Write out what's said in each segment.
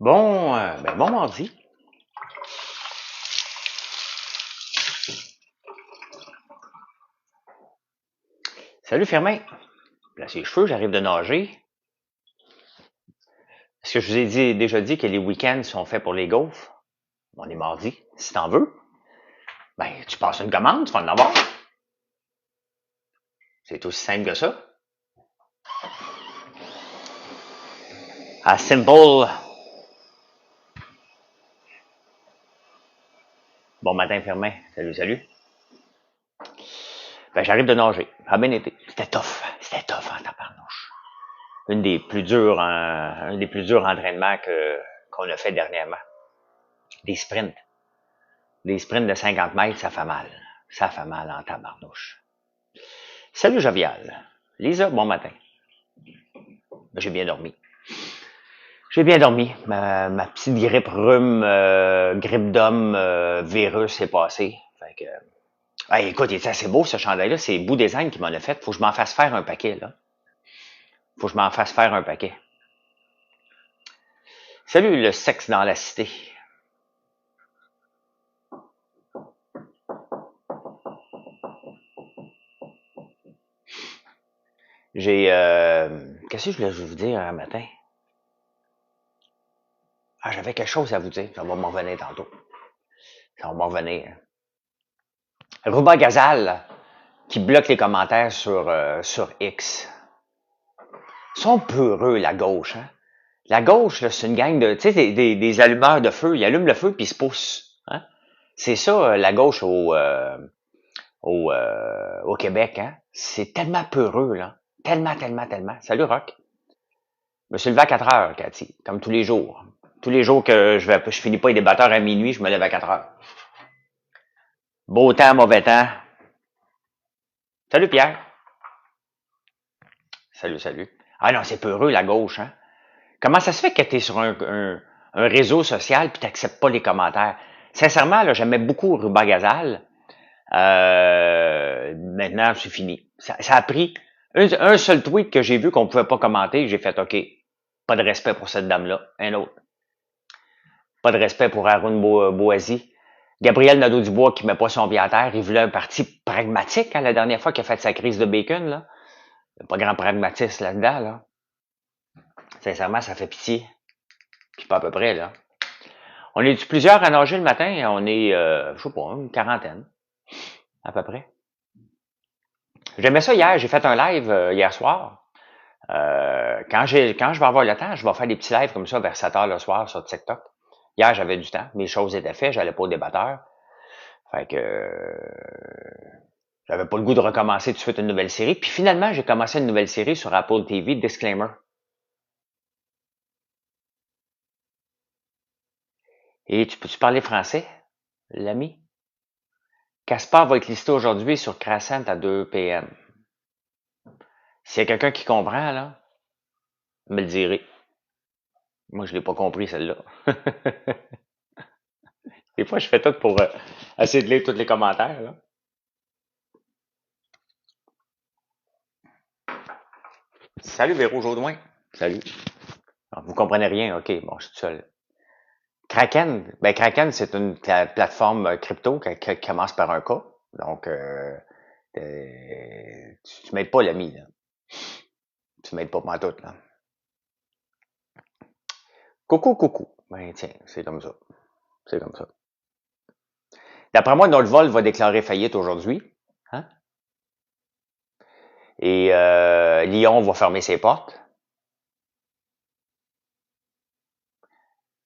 Bon mardi. Salut Firmin. Là, ses cheveux, j'arrive de nager. Est-ce que je vous ai déjà dit que les week-ends sont faits pour les gaufres? On est mardi. Si t'en veux, tu passes une commande, tu vas en avoir. C'est aussi simple que ça. Simple. Bon matin, Firmin. Salut. J'arrive de nager. Ça a bien été. C'était tough en tabarnouche. Un des plus durs entraînements qu'on a fait dernièrement. Des sprints. Des sprints de 50 mètres, ça fait mal. Ça fait mal en tabarnouche. Salut Jovial. Lisa, bon matin. J'ai bien dormi. Ma petite grippe rhume, grippe d'homme, virus est passé. Écoute, il est assez beau ce chandail-là. C'est Beau Design qui m'en a fait. Faut que je m'en fasse faire un paquet, là. Salut le sexe dans la cité. Qu'est-ce que je voulais vous dire un matin? J'avais quelque chose à vous dire. Ça va m'en revenir tantôt. Ça va m'en revenir. Ruba Gazal, qui bloque les commentaires sur X. Ils sont peureux, la gauche, hein? La gauche, là, c'est une gang de, tu sais, des allumeurs de feu. Ils allument le feu puis ils se poussent. Hein? C'est ça, la gauche au Québec, hein? C'est tellement peureux, là. Tellement. Salut, Rock. Je me suis levé à 4 heures, Cathy, comme tous les jours. Tous les jours que je finis pas les débatteurs à minuit, je me lève à 4 heures. Beau temps, mauvais temps. Salut, Pierre. Salut. Ah non, c'est peureux, la gauche, hein? Comment ça se fait que tu es sur un réseau social puis tu n'acceptes pas les commentaires? Sincèrement, là, j'aimais beaucoup Ruba Gazal. Maintenant, c'est fini. Ça a pris un seul tweet que j'ai vu qu'on ne pouvait pas commenter. J'ai fait OK. Pas de respect pour cette dame-là. Un autre. Pas de respect pour Haroun Boazi. Gabriel Nadeau-Dubois qui met pas son pied à terre. Il voulait un parti pragmatique, hein, la dernière fois qu'il a fait sa crise de bacon, là. Il n'y a pas grand pragmatisme là-dedans, là. Sincèrement, ça fait pitié. Puis pas à peu près, là. On est plusieurs à nager le matin. On est, je sais pas, une quarantaine. À peu près. J'aimais ça hier. J'ai fait un live hier soir. Quand je vais avoir le temps, je vais faire des petits lives comme ça vers 7 heures le soir sur TikTok. Hier, j'avais du temps. Mes choses étaient faites. J'allais pas au débatteur. Fait que j'avais pas le goût de recommencer tout de suite une nouvelle série. Puis finalement, j'ai commencé une nouvelle série sur Apple TV, Disclaimer. Et tu peux-tu parler français, l'ami? Caspar va être listé aujourd'hui sur Crescent à 2 p.m. S'il y a quelqu'un qui comprend, là, me le direz. Moi, je l'ai pas compris, celle-là. Des fois, je fais tout pour essayer de lire tous les commentaires, là. Salut, Véro Jaudoin. Salut. Vous comprenez rien? OK, bon, je suis tout seul. Kraken, c'est une plateforme crypto qui commence par un K. Donc, tu m'aides pas, l'ami, là. Tu m'aides pas pantoute, là. Coucou. Tiens, c'est comme ça. D'après moi, Nolvol va déclarer faillite aujourd'hui. Hein? Et Lyon va fermer ses portes.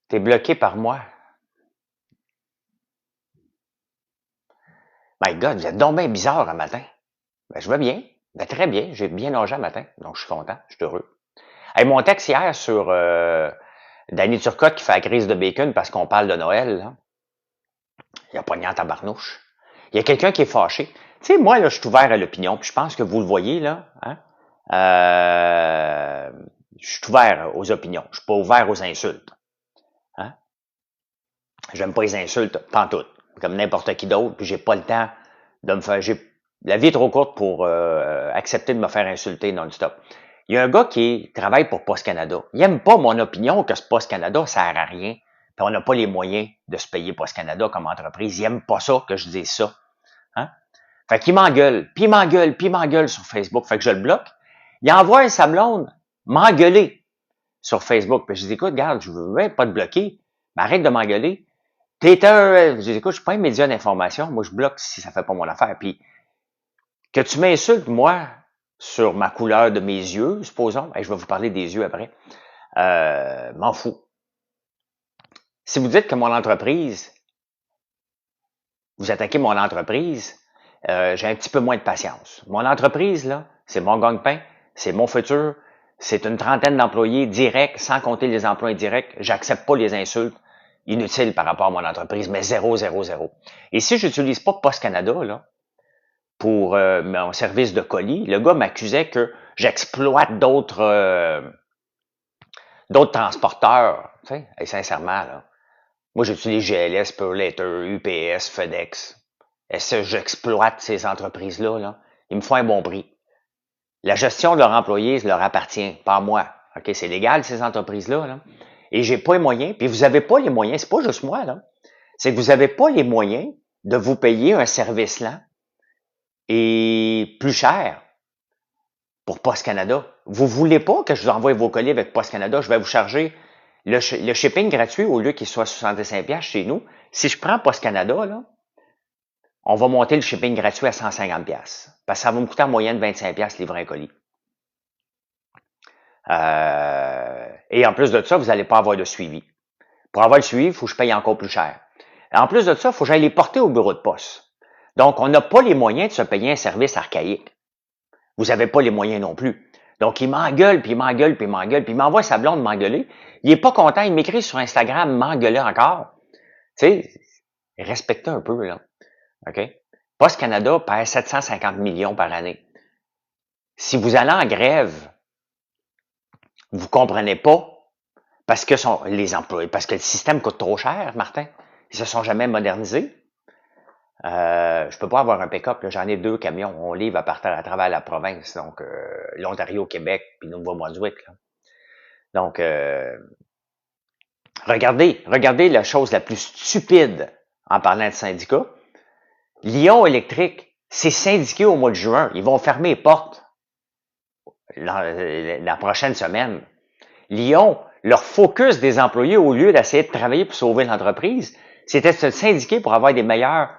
T'es bloqué par moi. My God, vous êtes donc bien bizarre un matin. Je vais bien. Très bien. J'ai bien nagé un matin. Donc, je suis content. Je suis heureux. Hey, mon texte hier sur Danny Turcotte qui fait la crise de bacon parce qu'on parle de Noël, là. Il a pogné en tabarnouche. Il y a quelqu'un qui est fâché. Tu sais, moi, là, je suis ouvert à l'opinion, puis je pense que vous le voyez, là. Hein? Je suis ouvert aux opinions. Je suis pas ouvert aux insultes. Hein? J'aime pas les insultes, pantoute. Comme n'importe qui d'autre, puis j'ai pas le temps de me faire... La vie est trop courte pour accepter de me faire insulter non-stop. Il y a un gars qui travaille pour Post Canada. Il aime pas mon opinion que ce Post Canada sert à rien. Puis on n'a pas les moyens de se payer Post Canada comme entreprise. Il aime pas ça que je dise ça. Hein? Fait qu'il m'engueule, puis il m'engueule, puis il m'engueule sur Facebook. Fait que je le bloque. Il envoie sa blonde m'engueuler sur Facebook. Puis je dis, écoute, regarde, je veux même pas te bloquer, mais arrête de m'engueuler. Je dis, écoute, je suis pas un média d'information. Moi, je bloque si ça fait pas mon affaire. Puis que tu m'insultes, moi, sur ma couleur de mes yeux, supposons, je vais vous parler des yeux après, m'en fous. Si vous dites que mon entreprise, vous attaquez mon entreprise, j'ai un petit peu moins de patience. Mon entreprise, là, c'est mon gagne-pain, c'est mon futur, c'est une trentaine d'employés directs, sans compter les emplois indirects. J'accepte pas les insultes inutiles par rapport à mon entreprise, mais zéro, zéro, zéro. Et si j'utilise pas Post Canada, là, pour mon service de colis, le gars m'accusait que j'exploite d'autres transporteurs. Tu sais, et sincèrement, là, moi j'utilise GLS, Purlater, UPS, FedEx. Est-ce que j'exploite ces entreprises-là? Là? Ils me font un bon prix. La gestion de leurs employés leur appartient, pas à moi. OK, c'est légal, ces entreprises-là. Là. Et j'ai pas les moyens, puis vous avez pas les moyens, c'est pas juste moi, là. C'est que vous avez pas les moyens de vous payer un service lent et plus cher pour Post Canada. Vous voulez pas que je vous envoie vos colis avec Post Canada, je vais vous charger le shipping gratuit au lieu qu'il soit 65$ chez nous. Si je prends Post Canada, là, on va monter le shipping gratuit à 150$. Parce que ça va me coûter en moyenne 25$ livrer un colis. Et en plus de ça, vous n'allez pas avoir de suivi. Pour avoir le suivi, il faut que je paye encore plus cher. En plus de ça, il faut que j'aille les porter au bureau de poste. Donc, on n'a pas les moyens de se payer un service archaïque. Vous n'avez pas les moyens non plus. Donc, il m'engueule, puis il m'engueule, puis il m'engueule, puis il m'envoie sa blonde m'engueuler. Il est pas content, il m'écrit sur Instagram, m'engueuler encore. Tu sais, respectez un peu, là. OK? Post Canada perd 750 millions par année. Si vous allez en grève, vous comprenez pas parce que les employés, parce que le système coûte trop cher, Martin. Ils se sont jamais modernisés. Je peux pas avoir un pick-up, j'en ai 2 camions. On livre à travers la province, donc l'Ontario, Québec, puis le Nouveau-Brunswick. Là. Donc, regardez la chose la plus stupide en parlant de syndicats. Lion Électrique, c'est syndiqué au mois de juin. Ils vont fermer les portes la prochaine semaine. Lyon, leur focus des employés, au lieu d'essayer de travailler pour sauver l'entreprise, c'était de se syndiquer pour avoir des meilleurs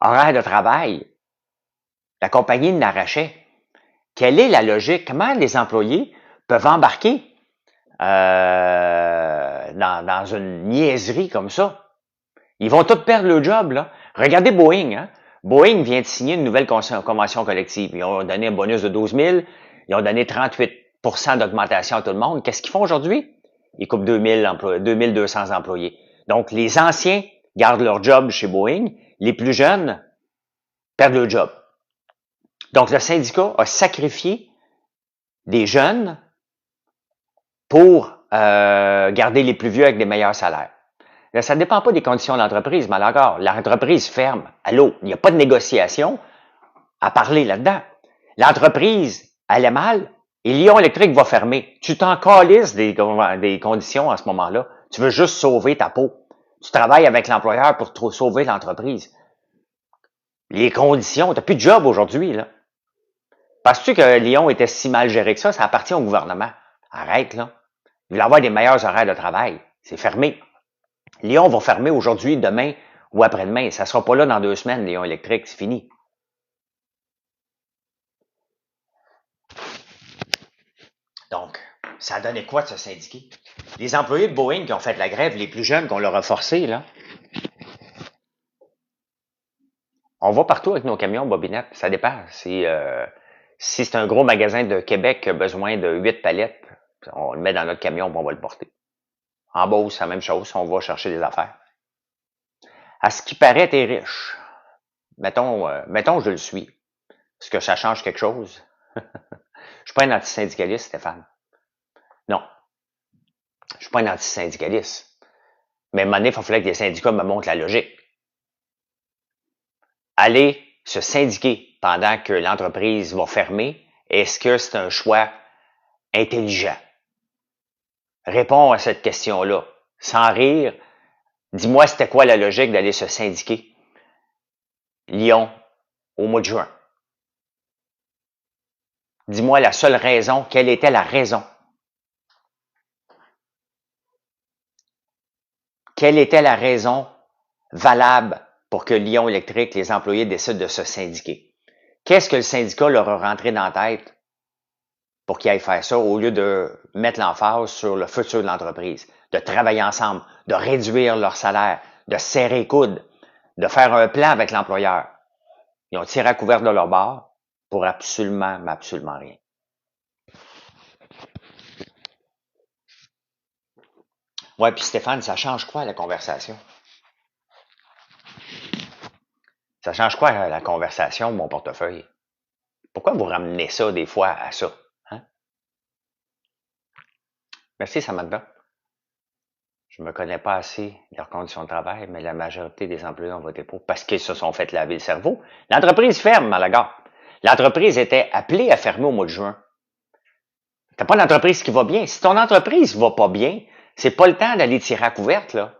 horaires de travail. La compagnie l'arrachait. Quelle est la logique? Comment les employés peuvent embarquer dans une niaiserie comme ça? Ils vont tous perdre le job, là. Regardez Boeing, hein? Boeing vient de signer une nouvelle convention collective. Ils ont donné un bonus de 12 000. Ils ont donné 38% d'augmentation à tout le monde. Qu'est-ce qu'ils font aujourd'hui? Ils coupent 2200 employés. Donc, les anciens gardent leur job chez Boeing. Les plus jeunes perdent leur job. Donc, le syndicat a sacrifié des jeunes pour garder les plus vieux avec des meilleurs salaires. Là, ça ne dépend pas des conditions de l'entreprise, mais encore, l'entreprise ferme. Allô, il n'y a pas de négociation à parler là-dedans. L'entreprise allait mal et Lion Électrique va fermer. Tu t'en calisses des conditions à ce moment-là. Tu veux juste sauver ta peau. Tu travailles avec l'employeur pour sauver l'entreprise. Les conditions, tu n'as plus de job aujourd'hui, là. Penses-tu que Lyon était si mal géré que ça? Ça appartient au gouvernement. Arrête, là. Il veut avoir des meilleurs horaires de travail. C'est fermé. Lyon va fermer aujourd'hui, demain ou après-demain. Ça ne sera pas là dans 2 semaines, Lion Électrique. C'est fini. Donc, ça a donné quoi de se syndiquer? Les employés de Boeing qui ont fait la grève, les plus jeunes qu'on leur a forcé, là. On va partout avec nos camions bobinette. Ça dépend. Si c'est un gros magasin de Québec qui a besoin de 8 palettes, on le met dans notre camion et on va le porter. En Beauce, c'est la même chose. On va chercher des affaires. À ce qui paraît, t'es riche. Mettons que je le suis. Est-ce que ça change quelque chose? Je suis pas un antisyndicaliste, Stéphane. Non. Je suis pas un antisyndicaliste. Mais à un moment donné, il fallait que les syndicats me montrent la logique. Aller se syndiquer pendant que l'entreprise va fermer, est-ce que c'est un choix intelligent? Réponds à cette question-là. Sans rire, dis-moi c'était quoi la logique d'aller se syndiquer Lyon au mois de juin. Dis-moi la seule raison, quelle était la raison? Quelle était la raison valable pour que Lyon Électrique, les employés décident de se syndiquer? Qu'est-ce que le syndicat leur a rentré dans la tête pour qu'ils aillent faire ça au lieu de mettre l'emphase sur le futur de l'entreprise, de travailler ensemble, de réduire leur salaire, de serrer les coudes, de faire un plan avec l'employeur? Ils ont tiré à couvert de leur bord pour absolument, mais absolument rien. Ouais, puis Stéphane, ça change quoi la conversation? Ça change quoi la conversation, mon portefeuille? Pourquoi vous ramenez ça des fois à ça? Hein? Merci, Samantha. Je me connais pas assez leurs conditions de travail, mais la majorité des employés ont voté pour parce qu'ils se sont fait laver le cerveau. L'entreprise ferme à la gare. L'entreprise était appelée à fermer au mois de juin. T'as pas l'entreprise qui va bien. Si ton entreprise va pas bien, c'est pas le temps d'aller tirer à couverte, là.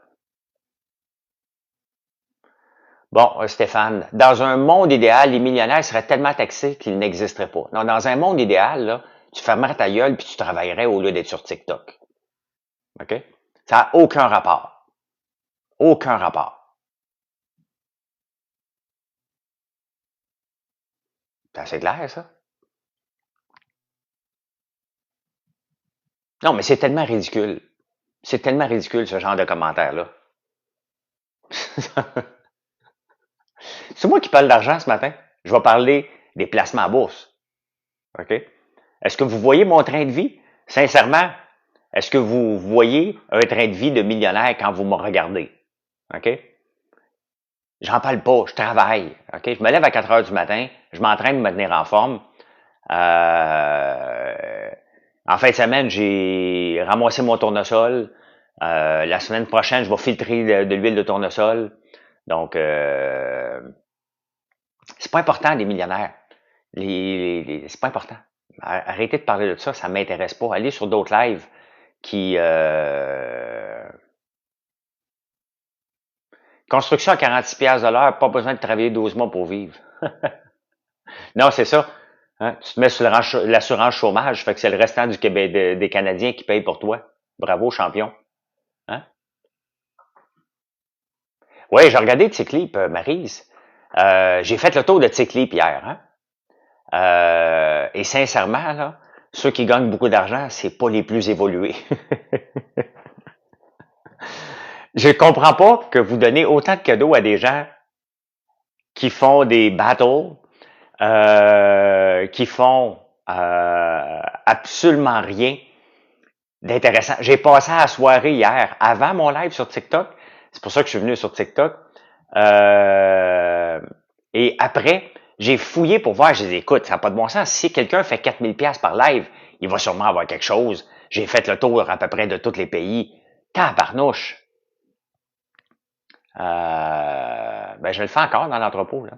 Bon, Stéphane, dans un monde idéal, les millionnaires seraient tellement taxés qu'ils n'existeraient pas. Non, dans un monde idéal, là, tu fermerais ta gueule puis tu travaillerais au lieu d'être sur TikTok. OK? Ça n'a aucun rapport. Aucun rapport. C'est assez clair, ça? Non, mais c'est tellement ridicule. C'est tellement ridicule, ce genre de commentaire-là. C'est moi qui parle d'argent ce matin. Je vais parler des placements à bourse. OK? Est-ce que vous voyez mon train de vie? Sincèrement, est-ce que vous voyez un train de vie de millionnaire quand vous me regardez? OK? J'en parle pas, je travaille. OK? Je me lève à 4 heures du matin, je m'entraîne de me tenir en forme. En fin de semaine, j'ai ramassé mon tournesol. La semaine prochaine, je vais filtrer de l'huile de tournesol. Donc, c'est pas important, les millionnaires. C'est pas important. Arrêtez de parler de ça, ça m'intéresse pas. Allez sur d'autres lives qui... Construction à 46$ de l'heure, pas besoin de travailler 12 mois pour vivre. Non, c'est ça. Hein? Tu te mets sur l'assurance chômage, fait que c'est le restant du Québec, des Canadiens qui payent pour toi. Bravo, champion. Hein? Oui, j'ai regardé Ticlip, Maryse. J'ai fait le tour de Ticlip hier. Hein? Et sincèrement, là, ceux qui gagnent beaucoup d'argent, c'est pas les plus évolués. Je comprends pas que vous donnez autant de cadeaux à des gens qui font des battles, qui font absolument rien d'intéressant. J'ai passé la soirée hier, avant mon live sur TikTok. C'est pour ça que je suis venu sur TikTok. Et après, j'ai fouillé pour voir, j'ai dit, écoute, ça n'a pas de bon sens. Si quelqu'un fait 4000$ par live, il va sûrement avoir quelque chose. J'ai fait le tour à peu près de tous les pays. Tabarnouche. Ben, je le fais encore dans l'entrepôt, là.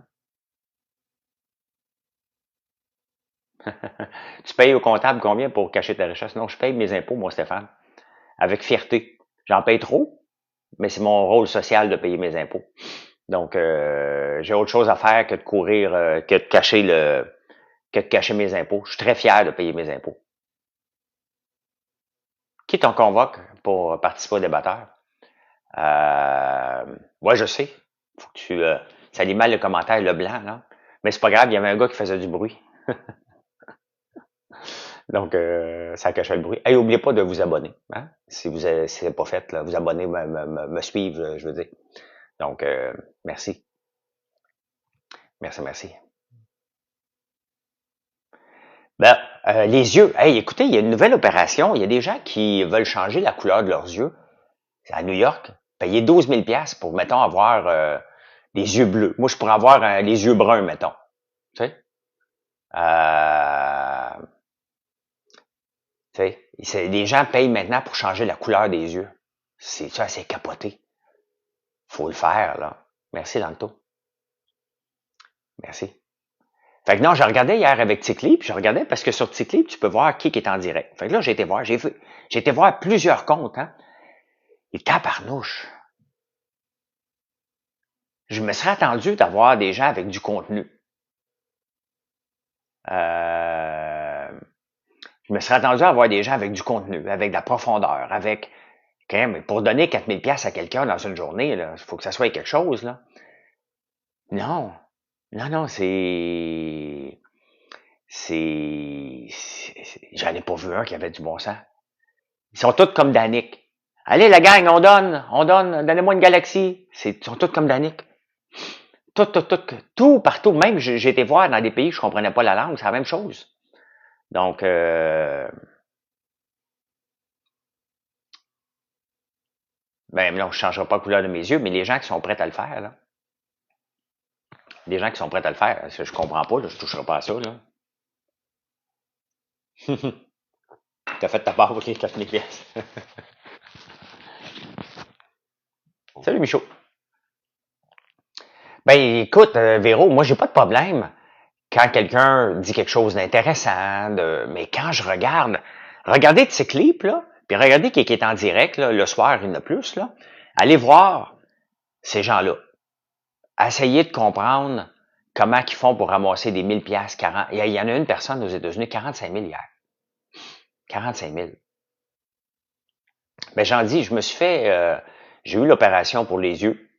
Tu payes au comptable combien pour cacher ta richesse? Non, je paye mes impôts, moi, Stéphane. Avec fierté. J'en paye trop, mais c'est mon rôle social de payer mes impôts. Donc, j'ai autre chose à faire que de courir, que de cacher mes impôts. Je suis très fier de payer mes impôts. Qui t'en convoque pour participer au débatteur? Ouais, je sais. Faut que tu, ça lit mal le commentaire, le blanc, là. Mais c'est pas grave, il y avait un gars qui faisait du bruit. Donc, ça cachait le bruit. Et n'oubliez pas de vous abonner. Hein? Si vous si c'est pas fait, là, vous abonner, me suivre, je veux dire. Donc, merci. Merci, merci. Ben, les yeux. Hey, écoutez, il y a une nouvelle opération. Il y a des gens qui veulent changer la couleur de leurs yeux. C'est à New York. Payer 12 000$ pour, mettons, avoir des yeux bleus. Moi, je pourrais avoir les yeux bruns, mettons. Tu sais? Tu sais, les gens payent maintenant pour changer la couleur des yeux. C'est ça, c'est capoté. Faut le faire, là. Merci, Lanto. Merci. Fait que non, je regardais hier avec Tikli, puis je regardais parce que sur Tikli, tu peux voir qui est en direct. Fait que là, j'ai été voir plusieurs comptes, hein. Et tabarnouche. Je me serais attendu d'avoir des gens avec du contenu. Je me serais attendu à avoir des gens avec du contenu, avec de la profondeur, avec... Okay, mais pour donner 4000 pièces à quelqu'un dans une journée, il faut que ça soit quelque chose, là. Non. Non, non, j'en ai pas vu un qui avait du bon sens. Ils sont tous comme Danick. Allez, la gang, on donne, donnez-moi une galaxie. Ils sont tous comme Danick. Tout, partout. Même, j'ai été voir dans des pays où je comprenais pas la langue, c'est la même chose. Donc, ben là, je ne changerai pas la couleur de mes yeux, mais les gens qui sont prêts à le faire, là. Les gens qui sont prêts à le faire, je comprends pas, là, je toucherai pas à ça, là. T'as fait ta part pour les 4000 pièces. Salut, Michaud. Ben, écoute, Véro, moi, j'ai pas de problème quand quelqu'un dit quelque chose d'intéressant, mais quand je regardez de ces clips, là, puis regardez qui est en direct, là, le soir, il y en a plus, là. Allez voir ces gens-là. Essayez de comprendre comment ils font pour ramasser des 1000 pièces 40. Il y en a une personne aux États-Unis, 45 000 hier. 45 000. Ben, j'en dis, j'ai eu l'opération pour les yeux,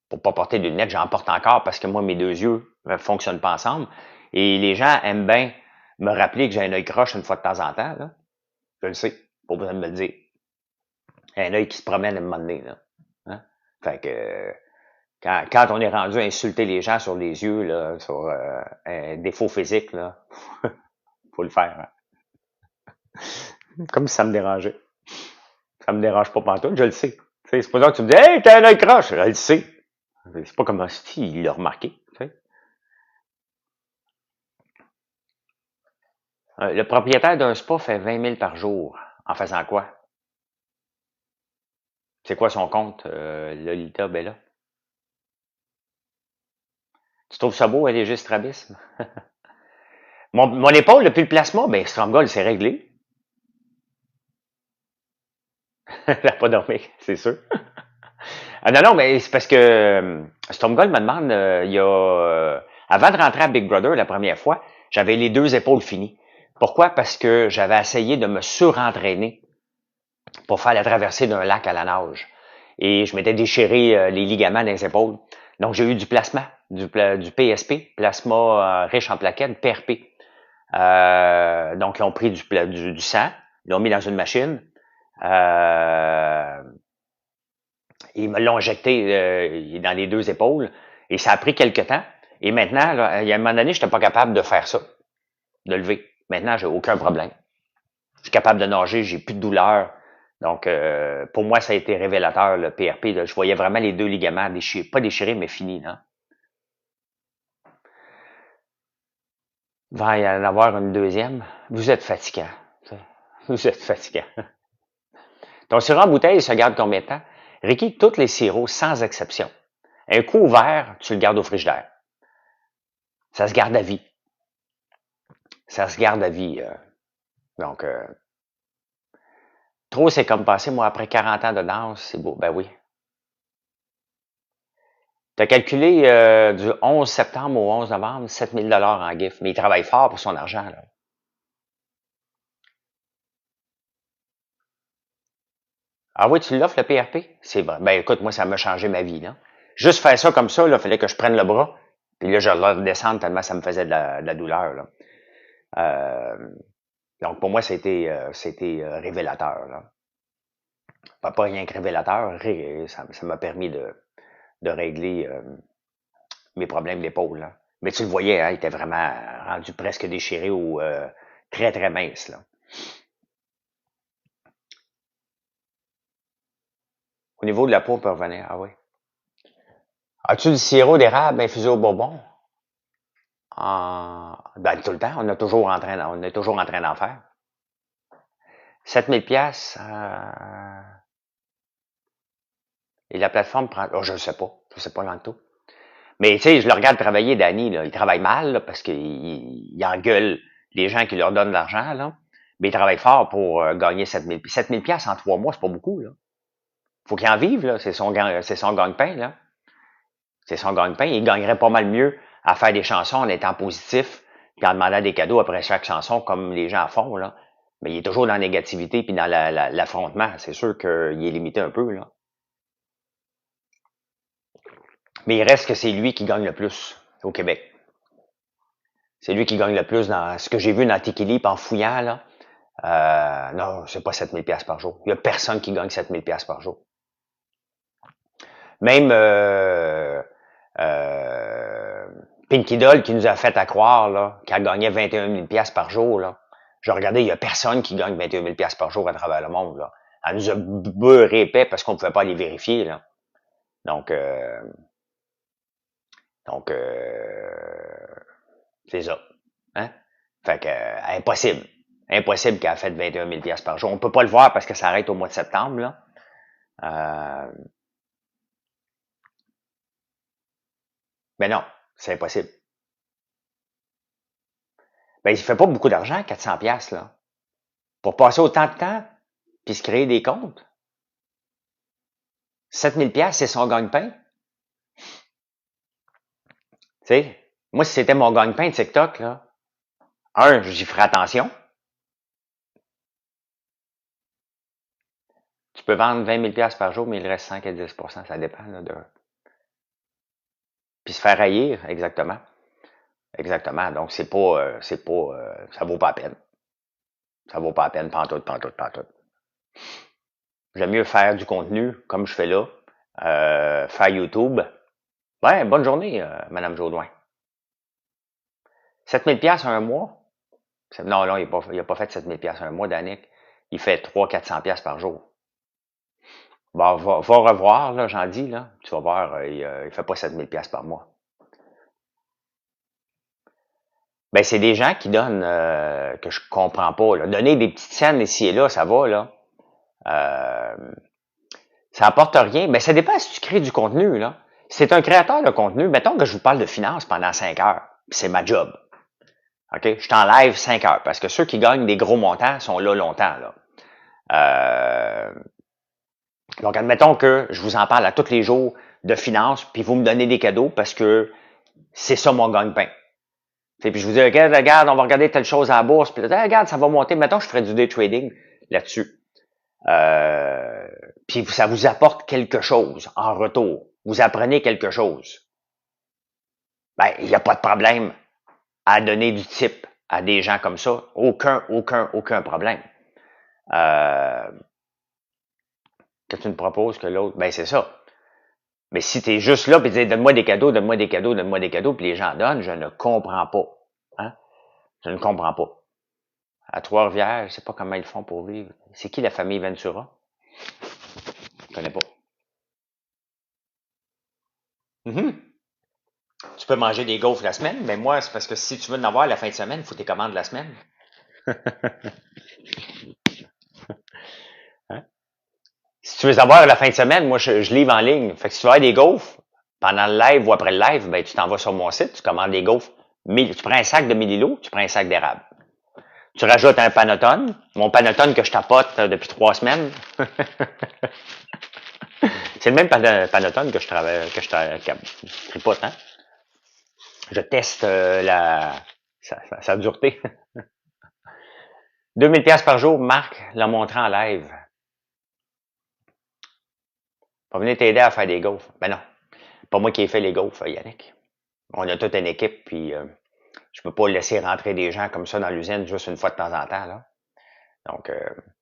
pour pas porter de lunettes. J'en porte encore parce que moi, mes deux yeux ne fonctionnent pas ensemble. Et les gens aiment bien me rappeler que j'ai un œil croche une fois de temps en temps, là. Je le sais. Pas besoin de me le dire. Un œil qui se promène à un moment donné, là. Hein? Fait que, quand on est rendu à insulter les gens sur les yeux, là, sur un défaut physique, là, faut le faire. Hein? Comme si ça me dérangeait. Ça me dérange pas pantoute, je le sais. C'est pas ça que tu me dis, hey, t'as un œil croche. Je le sais. C'est pas comme si il l'a remarqué. Le propriétaire d'un spa fait 20 000 par jour. En faisant quoi? C'est quoi son compte, Lolita Bella? Tu trouves ça beau, aller juste strabisme? Mon épaule, depuis le plasma, ben, Stromgol, c'est réglé. Elle n'a pas dormi, c'est sûr. Ah non, non, mais c'est parce que Stromgol me demande, avant de rentrer à Big Brother la première fois, j'avais les deux épaules finies. Pourquoi? Parce que j'avais essayé de me surentraîner pour faire la traversée d'un lac à la nage. Et je m'étais déchiré les ligaments dans les épaules. Donc, j'ai eu du plasma, du PSP, plasma riche en plaquettes, PRP. Donc, ils ont pris du sang, ils l'ont mis dans une machine. Ils me l'ont injecté dans les deux épaules. Et ça a pris quelques temps. Et maintenant, là, il y a un moment donné, je n'étais pas capable de faire ça, de lever. Maintenant, j'ai aucun problème. Je suis capable de nager, j'ai plus de douleur. Donc, pour moi, ça a été révélateur, le PRP. Là. Je voyais vraiment les deux ligaments déchirés, pas déchirés, mais finis. Là. Il va y en avoir une deuxième. Vous êtes fatigant. Vous êtes fatigant. Ton sirop en bouteille, il se garde combien de temps? Ricky, tous les sirops, sans exception. Un coup ouvert, tu le gardes au frigidaire. Ça se garde à vie. Ça se garde à vie. Donc, trop, c'est comme passé, moi, après 40 ans de danse, c'est beau. Ben oui. Tu as calculé du 11 septembre au 11 novembre, 7 000 en GIF. Mais il travaille fort pour son argent. Là. Ah oui, tu l'offres, le PRP? C'est bon. Ben écoute, moi, ça m'a changé ma vie. Là. Juste faire ça comme ça, il fallait que je prenne le bras. Puis là, je le redescendre tellement ça me faisait de la douleur. Là. Donc, pour moi, c'était révélateur. Là. Pas rien que révélateur, ça m'a permis de régler mes problèmes d'épaule. Là. Mais tu le voyais, hein, il était vraiment rendu presque déchiré ou très, très mince. Là. Au niveau de la peau, on peut revenir. Ah oui. As-tu du sirop d'érable infusé au bourbon? Ben, tout le temps. On est toujours en train d'en faire. 7000 pièces et la plateforme prend... Oh, je ne sais pas. Je ne sais pas dans le tout. Mais tu sais, je le regarde travailler, Danny, là. Il travaille mal, là, parce qu'il engueule les gens qui leur donnent de l'argent, là. Mais il travaille fort pour gagner 7 000 piastres en 3 mois, c'est pas beaucoup, là. Faut qu'il en vive, là. C'est son gagne-pain, là. C'est son gagne-pain. Il gagnerait pas mal mieux à faire des chansons en étant positif, puis en demandant des cadeaux après chaque chanson, comme les gens font, là. Mais il est toujours dans la négativité puis dans l'affrontement. C'est sûr qu'il est limité un peu, là. Mais il reste que c'est lui qui gagne le plus au Québec. C'est lui qui gagne le plus dans ce que j'ai vu dans Tikilip en fouillant, là. Non, c'est pas 7 000 piastres par jour. Il y a personne qui gagne 7 000 piastres par jour. Même Pinky Doll qui nous a fait à croire là, qu'elle gagnait 21 000 piastres par jour. Là. Je regardais, il y a personne qui gagne 21 000 piastres par jour à travers le monde. Là. Elle nous a beurré épais parce qu'on ne pouvait pas les vérifier. Là. Donc, c'est ça. Hein? Fait que, impossible. Impossible qu'elle ait fait 21 000 piastres par jour. On peut pas le voir parce que ça arrête au mois de septembre. Là. Mais non, c'est impossible. Ben, il fait pas beaucoup d'argent, 400 piastres, là. Pour passer autant de temps, puis se créer des comptes. 7 000 piastres, c'est son gagne-pain. Tu sais, moi, si c'était mon gagne-pain de TikTok, là, j'y ferais attention. Tu peux vendre 20 000 piastres par jour, mais il reste 5 à 10 ça dépend, là, de... Puis se faire haïr, exactement. Exactement. Donc, ça vaut pas la peine. Ça vaut pas la peine, pantoute. J'aime mieux faire du contenu, comme je fais là, faire YouTube. Ouais, bonne journée, Madame Jaudoin. 7 000 piastres un mois? Non, il a pas fait 7 000 piastres un mois, Danick. Il fait 300-400 piastres par jour. Bon, va revoir, là, j'en dis, là. Tu vas voir, il fait pas 7 000 piastres par mois. Ben, c'est des gens qui donnent, que je comprends pas, là. Donner des petites scènes ici et là, ça va, là. Ça apporte rien. Ben, ça dépend si tu crées du contenu, là. Si c'est un créateur de contenu, mettons que je vous parle de finance pendant 5 heures. C'est ma job. OK? Je t'en live 5 heures. Parce que ceux qui gagnent des gros montants sont là longtemps, là. Donc, admettons que je vous en parle à tous les jours de finance, puis vous me donnez des cadeaux parce que c'est ça mon gagne-pain. Puis je vous dis, regarde, on va regarder telle chose à la bourse, puis là, regarde, ça va monter. Mettons que je ferais du day trading là-dessus. Puis ça vous apporte quelque chose en retour. Vous apprenez quelque chose. Ben, il n'y a pas de problème à donner du type à des gens comme ça. Aucun problème. Que tu me proposes que l'autre, ben c'est ça. Mais si tu es juste là et tu dis donne-moi des cadeaux, puis les gens donnent, je ne comprends pas. Hein? Je ne comprends pas. À Trois-Rivières, je sais pas comment ils font pour vivre. C'est qui la famille Ventura? Je connais pas. Mm-hmm. Tu peux manger des gaufres la semaine, mais moi, c'est parce que si tu veux en avoir la fin de semaine, il faut tes commandes la semaine. Hein? Si tu veux savoir la fin de semaine, moi, je livre en ligne. Fait que si tu veux avoir des gaufres, pendant le live ou après le live, ben, tu t'en vas sur mon site, tu commandes des gaufres. Tu prends un sac de Mélilo, tu prends un sac d'érable. Tu rajoutes un Panettone, mon Panettone que je tapote depuis 3 semaines. C'est le même Panettone que je tripote, hein. Je teste sa dureté. 2000 pièces par jour, Marc l'a montré en live. On va venir t'aider à faire des gaufres. Ben non, pas moi qui ai fait les gaufres, Yannick. On a toute une équipe, puis je peux pas laisser rentrer des gens comme ça dans l'usine juste une fois de temps en temps, là. Donc,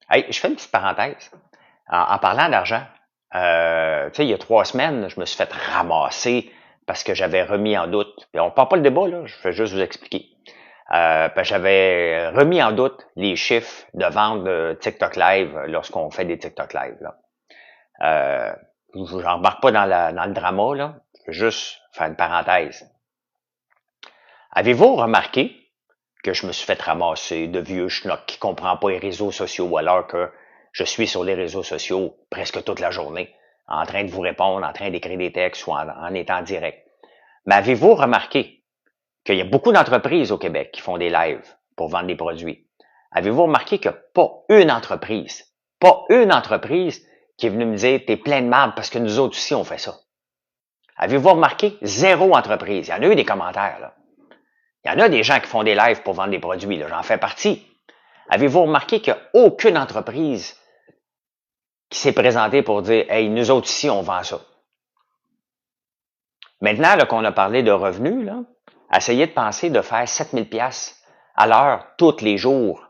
hey, je fais une petite parenthèse. En parlant d'argent, tu sais, il y a 3 semaines, je me suis fait ramasser parce que j'avais remis en doute. Et on part pas le débat, là, je vais juste vous expliquer. Parce que j'avais remis en doute les chiffres de vente de TikTok Live lorsqu'on fait des TikTok Live, là. J'embarque pas dans le drama, là. Je veux juste faire une parenthèse. Avez-vous remarqué que je me suis fait ramasser de vieux schnock qui comprend pas les réseaux sociaux alors que je suis sur les réseaux sociaux presque toute la journée, en train de vous répondre, en train d'écrire des textes ou en étant direct. Mais avez-vous remarqué qu'il y a beaucoup d'entreprises au Québec qui font des lives pour vendre des produits? Avez-vous remarqué qu'il n'y a pas une entreprise qui est venue me dire « T'es plein de marde parce que nous autres aussi, on fait ça ». Avez-vous remarqué? Zéro entreprise. Il y en a eu des commentaires, là. Il y en a des gens qui font des lives pour vendre des produits, là. J'en fais partie. Avez-vous remarqué qu'il n'y a aucune entreprise qui s'est présentée pour dire « Hey, nous autres ici, on vend ça ». Maintenant qu'on a parlé de revenus, là, essayez de penser de faire 7000 pièces à l'heure, tous les jours,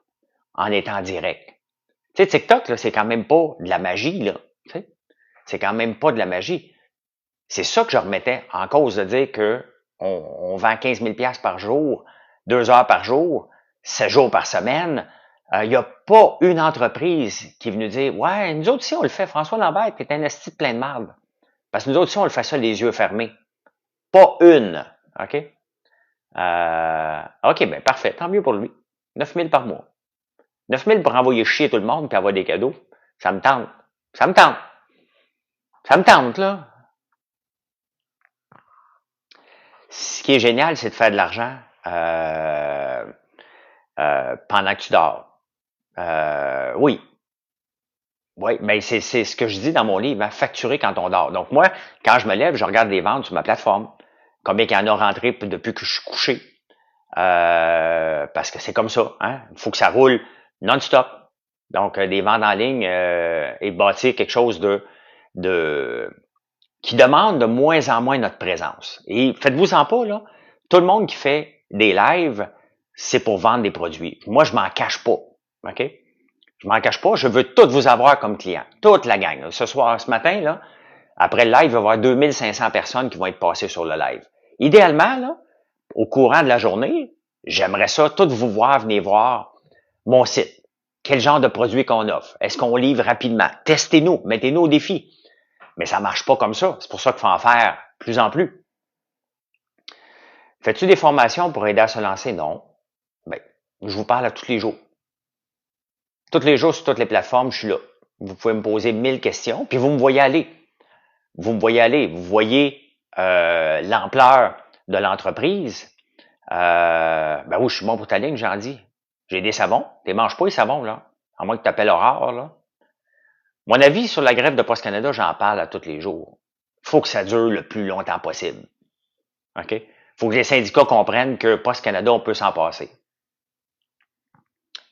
en étant direct. Tu sais, TikTok, là, c'est quand même pas de la magie, là. Tu sais, c'est quand même pas de la magie. C'est ça que je remettais en cause de dire que on vend 15 000 pièces par jour, 2 heures par jour, 7 jours par semaine. Il n'y a pas une entreprise qui est venue dire « Ouais, nous autres ici, on le fait. François Lambert, t'es un esti plein de marde. Parce que nous autres ici, on le fait ça les yeux fermés. » Pas une. OK? OK, ben parfait. Tant mieux pour lui. 9 000 par mois. 9 000 pour envoyer chier tout le monde puis avoir des cadeaux. Ça me tente. Ça me tente. Ça me tente, là. Ce qui est génial, c'est de faire de l'argent pendant que tu dors. Oui. Oui, mais c'est ce que je dis dans mon livre, hein, facturer quand on dort. Donc moi, quand je me lève, je regarde les ventes sur ma plateforme. Combien il y en a rentré depuis que je suis couché. Parce que c'est comme ça. Hein? Il faut que ça roule non-stop. Donc, des ventes en ligne et bâtir quelque chose qui demande de moins en moins notre présence. Et faites-vous-en pas, là. Tout le monde qui fait des lives, c'est pour vendre des produits. Moi, je m'en cache pas. OK? Je m'en cache pas. Je veux tout vous avoir comme client. Toute la gang. Ce soir, ce matin, là, après le live, il va y avoir 2500 personnes qui vont être passées sur le live. Idéalement, là, au courant de la journée, j'aimerais ça, toutes vous voir, venez voir mon site. Quel genre de produit qu'on offre? Est-ce qu'on livre rapidement? Testez-nous, mettez-nous au défi. Mais ça marche pas comme ça. C'est pour ça qu'il faut en faire plus en plus. Fais-tu des formations pour aider à se lancer? Non. Ben, je vous parle à tous les jours. Tous les jours sur toutes les plateformes, je suis là. Vous pouvez me poser 1000 questions, puis vous me voyez aller. Vous me voyez aller. Vous voyez l'ampleur de l'entreprise. Ben oui, je suis bon pour ta ligne, j'en dis. J'ai des savons. Tu manges pas les savons, là. À moins que tu t'appelles Aurore, là. Mon avis sur la grève de Poste Canada, j'en parle à tous les jours. Il faut que ça dure le plus longtemps possible. OK? Il faut que les syndicats comprennent que Poste Canada, on peut s'en passer.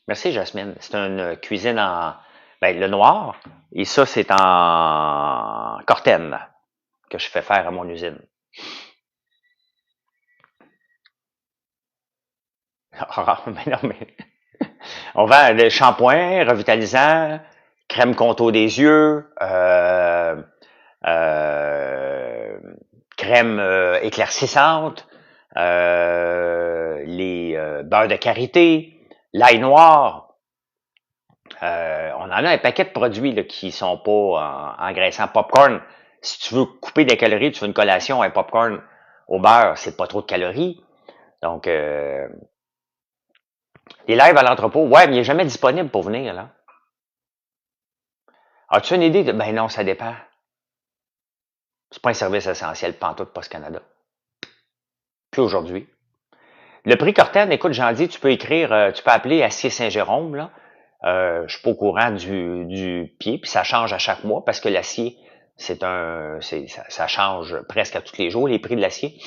Merci, Jasmine. C'est une cuisine en le noir. Et ça, c'est en cortène que je fais faire à mon usine. Mais non, mais on vend des shampoings revitalisants, crème contour des yeux, crème éclaircissante, les beurres de karité, l'ail noir. On en a un paquet de produits là, qui sont pas engraissants. Popcorn, si tu veux couper des calories, tu veux une collation, un popcorn au beurre, c'est pas trop de calories. Donc, les lives à l'entrepôt, ouais, mais il n'est jamais disponible pour venir, là. As-tu une idée de... Ben non, ça dépend. C'est pas un service essentiel, pantoute Poste Canada. Plus aujourd'hui. Le prix Corten, écoute, j'en dis, tu peux écrire, tu peux appeler Acier Saint-Jérôme, là. Je suis pas au courant du pied, puis ça change à chaque mois parce que l'acier, ça change presque à tous les jours, les prix de l'acier.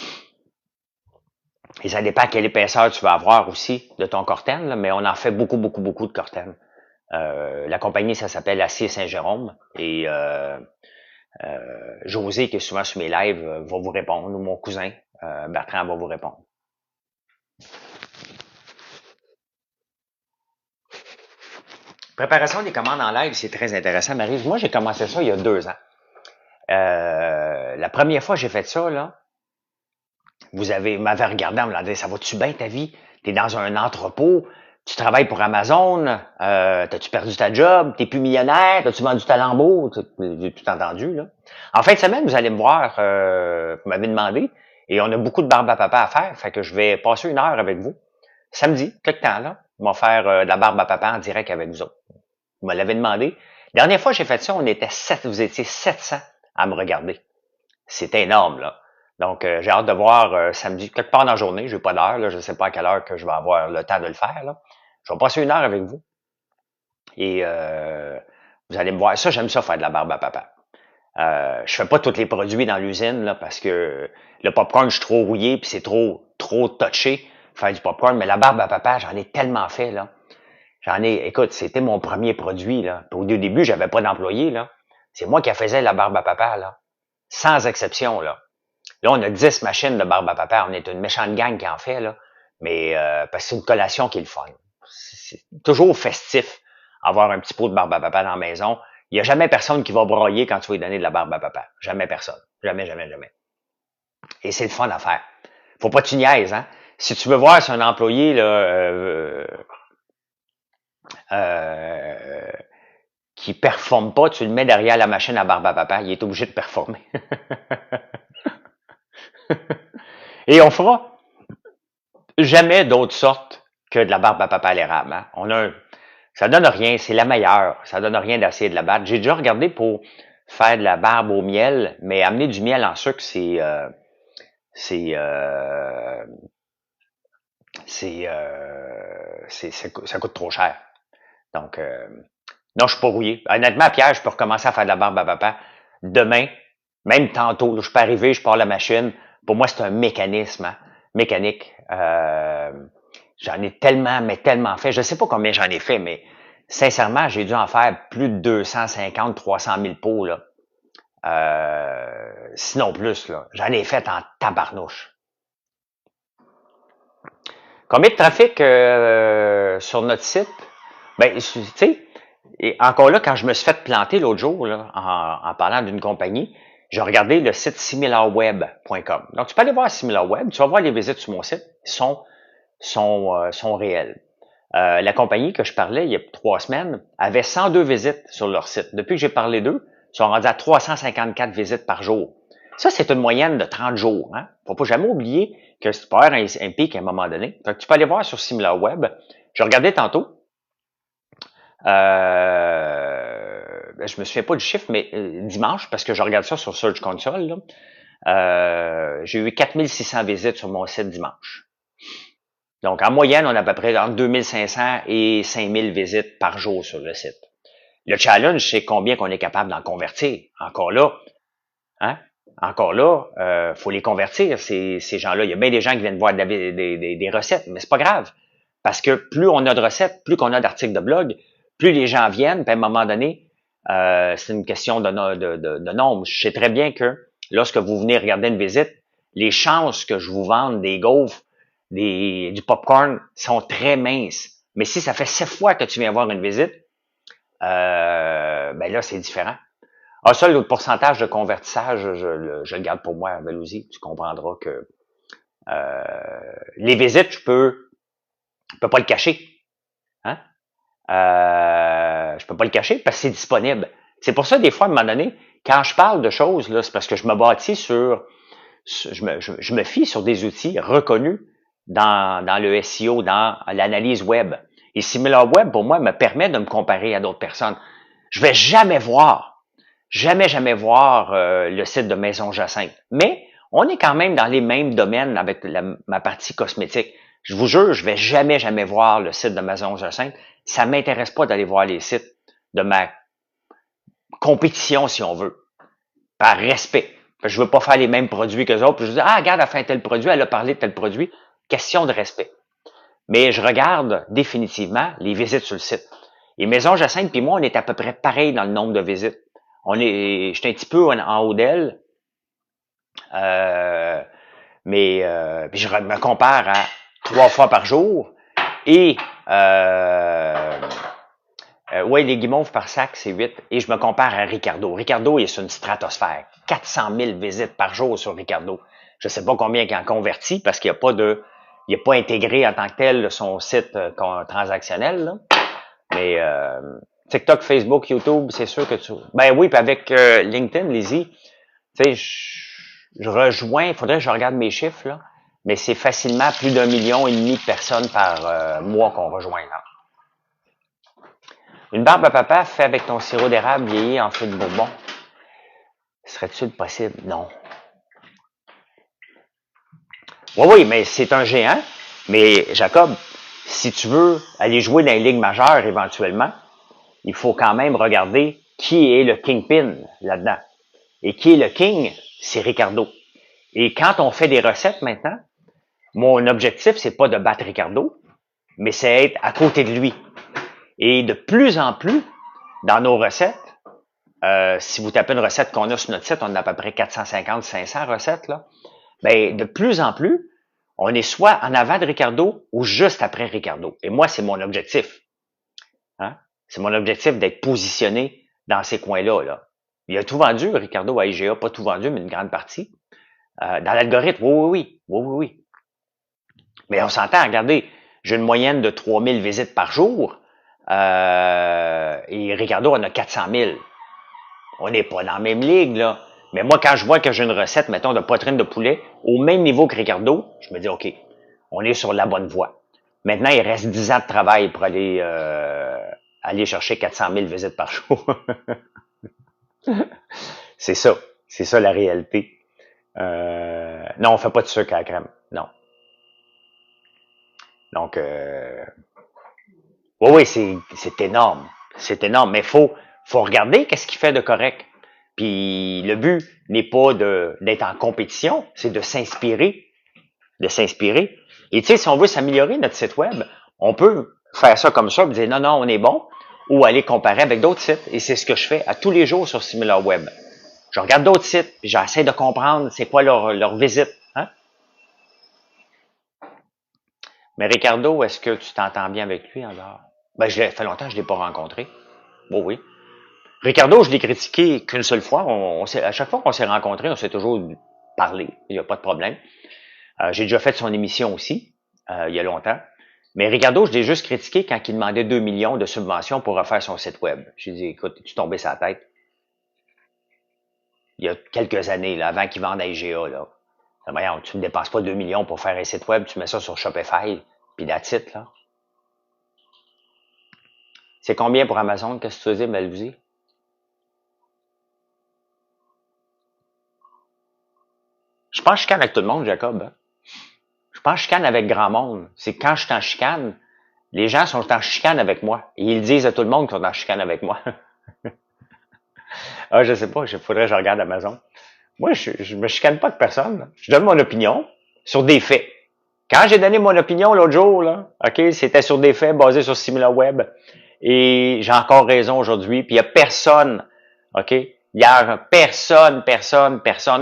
Et ça dépend à quelle épaisseur tu vas avoir aussi de ton Corten, là, mais on en fait beaucoup, beaucoup, beaucoup de Corten. La compagnie, ça s'appelle Acier Saint-Jérôme. Et José, qui est souvent sur mes lives, va vous répondre, ou mon cousin, Bertrand, va vous répondre. Préparation des commandes en live, c'est très intéressant, Marie. Moi, j'ai commencé ça il y a 2 ans. La première fois que j'ai fait ça, là, m'avez regardé en me disant, ça va-tu bien ta vie? T'es dans un entrepôt, tu travailles pour Amazon, t'as-tu perdu ta job, t'es plus millionnaire, t'as-tu vendu ta Lambeau? J'ai tout entendu, là. En fin de semaine, vous allez me voir, vous m'avez demandé, et on a beaucoup de barbe à papa à faire, fait que je vais passer 1 heure avec vous. Samedi, quelque temps, là, on va faire de la barbe à papa en direct avec vous autres. Vous me l'avez demandé. Dernière fois que j'ai fait ça, vous étiez 700 à me regarder. C'est énorme, là. Donc, j'ai hâte de voir samedi, quelque part dans la journée, j'ai pas d'heure, là, je sais pas à quelle heure que je vais avoir le temps de le faire, là. Je vais passer une heure avec vous et vous allez me voir. Ça, j'aime ça faire de la barbe à papa. Je fais pas tous les produits dans l'usine là, parce que le popcorn, je suis trop rouillé puis c'est trop touché faire du popcorn. Mais la barbe à papa, j'en ai tellement fait là. Écoute, c'était mon premier produit là. Puis au début, j'avais pas d'employé là. C'est moi qui faisais la barbe à papa là, sans exception là. Là, on a 10 machines de barbe à papa. On est une méchante gang qui en fait là. Mais parce que c'est une collation qui est le fun. C'est toujours festif avoir un petit pot de barbe à papa dans la maison. Il n'y a jamais personne qui va broyer quand tu vas lui donner de la barbe à papa. Jamais personne. Jamais, jamais, jamais. Et c'est le fun à faire. Faut pas que tu niaises, hein. Si tu veux voir si un employé là, euh, qui performe pas, tu le mets derrière la machine à barbe à papa, il est obligé de performer. Et on fera jamais d'autre sorte que de la barbe à papa à l'érable. Hein. Ça donne rien, c'est la meilleure. Ça donne rien d'essayer de la battre. J'ai déjà regardé pour faire de la barbe au miel, mais amener du miel en sucre, c'est ça coûte trop cher. Donc non, je suis pas rouillé. Honnêtement, Pierre, je peux recommencer à faire de la barbe à papa demain, même tantôt. Là, je peux arriver, je pars la machine. Pour moi, c'est un mécanisme, hein, mécanique. J'en ai tellement, mais tellement fait. Je sais pas combien j'en ai fait, mais sincèrement, j'ai dû en faire plus de 250, 300 000 pots, là. Sinon plus, là. J'en ai fait en tabarnouche. Combien de trafic sur notre site? Ben, tu sais, et encore là, quand je me suis fait planter l'autre jour, là, en parlant d'une compagnie, j'ai regardé le site similarweb.com. Donc, tu peux aller voir SimilarWeb, tu vas voir les visites sur mon site, ils sont réelles. La compagnie que je parlais il y a 3 semaines avait 102 visites sur leur site. Depuis que j'ai parlé d'eux, ils sont rendus à 354 visites par jour. Ça, c'est une moyenne de 30 jours. Hein? Faut pas jamais oublier que tu peux avoir un pic à un moment donné. Donc, tu peux aller voir sur SimilarWeb. Je regardais tantôt. Je me souviens pas du chiffre, mais dimanche, parce que je regarde ça sur Search Console, là, j'ai eu 4600 visites sur mon site dimanche. Donc, en moyenne, on a à peu près entre 2500 et 5000 visites par jour sur le site. Le challenge, c'est combien qu'on est capable d'en convertir. Encore là, hein? Encore là, faut les convertir, ces gens-là. Il y a bien des gens qui viennent voir des recettes, mais c'est pas grave. Parce que plus on a de recettes, plus qu'on a d'articles de blog, plus les gens viennent, puis à un moment donné, c'est une question de nombre. Je sais très bien que lorsque vous venez regarder une visite, les chances que je vous vende des gaufres, du popcorn sont très minces. Mais si ça fait 7 fois que tu viens voir une visite, ben là, c'est différent. Ah, ça, le pourcentage de convertissage, je le garde pour moi, Velouzi. Tu comprendras que les visites, je peux pas le cacher. Hein? Je peux pas le cacher parce que c'est disponible. C'est pour ça, des fois, à un moment donné, quand je parle de choses, là, c'est parce que je me bâtis je me fie sur des outils reconnus dans le SEO, dans l'analyse web. Et SimilarWeb, pour moi, me permet de me comparer à d'autres personnes. Je vais jamais voir le site de Maison Jacinthe. Mais on est quand même dans les mêmes domaines avec ma partie cosmétique. Je vous jure, je vais jamais voir le site de Maison Jacinthe. Ça m'intéresse pas d'aller voir les sites de ma compétition, si on veut, par respect. Je veux pas faire les mêmes produits que les autres. Puis je dis, ah, regarde, elle a fait tel produit, elle a parlé de tel produit. Question de respect. Mais je regarde définitivement les visites sur le site. Et Maison Jacinthe puis moi, on est à peu près pareil dans le nombre de visites. Je suis un petit peu en haut d'elle. Puis je me compare à 3 fois par jour. Et ouais, les guimauves par sac, c'est 8. Et je me compare à Ricardo. Ricardo est sur une stratosphère. 400 000 visites par jour sur Ricardo. Je sais pas combien il en convertit parce qu'il n'y a pas il n'a pas intégré en tant que tel son site transactionnel. Là. Mais TikTok, Facebook, YouTube, c'est sûr que tu... Ben oui, puis avec LinkedIn, Lizzie, tu sais, je rejoins, il faudrait que je regarde mes chiffres, là, mais c'est facilement plus d'1,5 million de personnes par mois qu'on rejoint là. Une barbe à papa fait avec ton sirop d'érable vieilli en feu de bourbon. Serait-il possible? Non. Oui, oui, mais c'est un géant. Mais Jacob, si tu veux aller jouer dans les ligues majeures éventuellement, il faut quand même regarder qui est le kingpin là-dedans. Et qui est le king, c'est Ricardo. Et quand on fait des recettes maintenant, mon objectif, c'est pas de battre Ricardo, mais c'est être à côté de lui. Et de plus en plus, dans nos recettes, si vous tapez une recette qu'on a sur notre site, on a à peu près 450-500 recettes, là. Ben, de plus en plus, on est soit en avant de Ricardo ou juste après Ricardo. Et moi, c'est mon objectif. Hein? C'est mon objectif d'être positionné dans ces coins-là. Là. Il a tout vendu, Ricardo, à IGA, pas tout vendu, mais une grande partie. Dans l'algorithme, oui. Mais on s'entend, regardez, j'ai une moyenne de 3000 visites par jour et Ricardo en a 400 000. On n'est pas dans la même ligue, là. Mais moi, quand je vois que j'ai une recette, mettons, de poitrine de poulet au même niveau que Ricardo, je me dis, OK, on est sur la bonne voie. Maintenant, il reste 10 ans de travail pour aller chercher 400 000 visites par jour. C'est ça. C'est ça la réalité. Non, on fait pas de sucre à la crème. Non. Donc, oui, c'est énorme. C'est énorme. Mais faut regarder qu'est-ce qu'il fait de correct. Puis le but n'est pas d'être en compétition, c'est de s'inspirer. De s'inspirer. Et tu sais, si on veut s'améliorer notre site web, on peut faire ça comme ça, et dire non, on est bon, ou aller comparer avec d'autres sites. Et c'est ce que je fais à tous les jours sur SimilarWeb. Je regarde d'autres sites, puis j'essaie de comprendre c'est quoi leur visite. Hein? Mais Ricardo, est-ce que tu t'entends bien avec lui en dehors? Ben, ça fait longtemps que je ne l'ai pas rencontré. Bon, oui. Ricardo, je l'ai critiqué qu'une seule fois. À chaque fois qu'on s'est rencontrés, on s'est toujours parlé. Il n'y a pas de problème. J'ai déjà fait son émission aussi, il y a longtemps. Mais Ricardo, je l'ai juste critiqué quand il demandait 2 millions de subventions pour refaire son site web. J'ai dit, écoute, es-tu tombé sa tête? Il y a quelques années, là, avant qu'il vende à IGA, là. Voyons, tu ne dépenses pas 2 millions pour faire un site web, tu mets ça sur Shopify, puis that's it, là. C'est combien pour Amazon? Qu'est-ce que tu faisais, Malvzy? Je pense que je chicane avec tout le monde, Jacob. Hein? Je pense que je chicane avec grand monde. C'est quand je suis en chicane, les gens sont en chicane avec moi. Et ils disent à tout le monde qu'ils sont en chicane avec moi. Ah, je sais pas, il faudrait que je regarde Amazon. Moi, je me chicane pas de personne. Je donne mon opinion sur des faits. Quand j'ai donné mon opinion l'autre jour, là, OK, c'était sur des faits basés sur SimilarWeb. Et j'ai encore raison aujourd'hui. Puis il y a personne, OK? Hier, personne,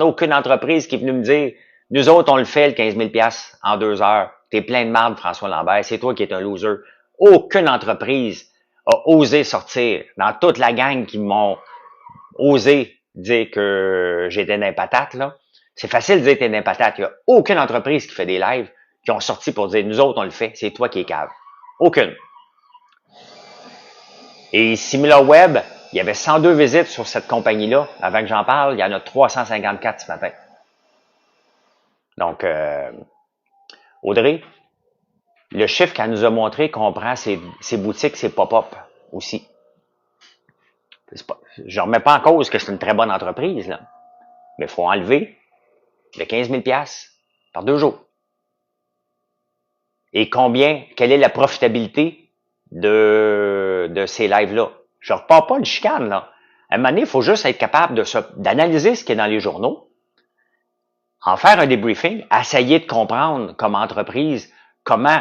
aucune entreprise qui est venue me dire, nous autres, on le fait, le 15 000 $ en 2 heures. T'es plein de marde, François Lambert. C'est toi qui es un loser. Aucune entreprise a osé sortir dans toute la gang qui m'ont osé dire que j'étais dans les patates, là. C'est facile de dire que t'es dans les patates. Il n'y a aucune entreprise qui fait des lives qui ont sorti pour dire, nous autres, on le fait. C'est toi qui es cave. Aucune. Et SimilarWeb, il y avait 102 visites sur cette compagnie-là. Avant que j'en parle, il y en a 354 ce matin. Donc, Audrey, le chiffre qu'elle nous a montré comprend ses boutiques, ses pop-up aussi. Je ne remets pas en cause que c'est une très bonne entreprise, là. Mais il faut enlever le 15 000 $ par 2 jours. Et quelle est la profitabilité de ces lives-là? Je ne repars pas une chicane, là. À un moment donné, il faut juste être capable d'analyser ce qui est dans les journaux, en faire un débriefing, essayer de comprendre comme entreprise comment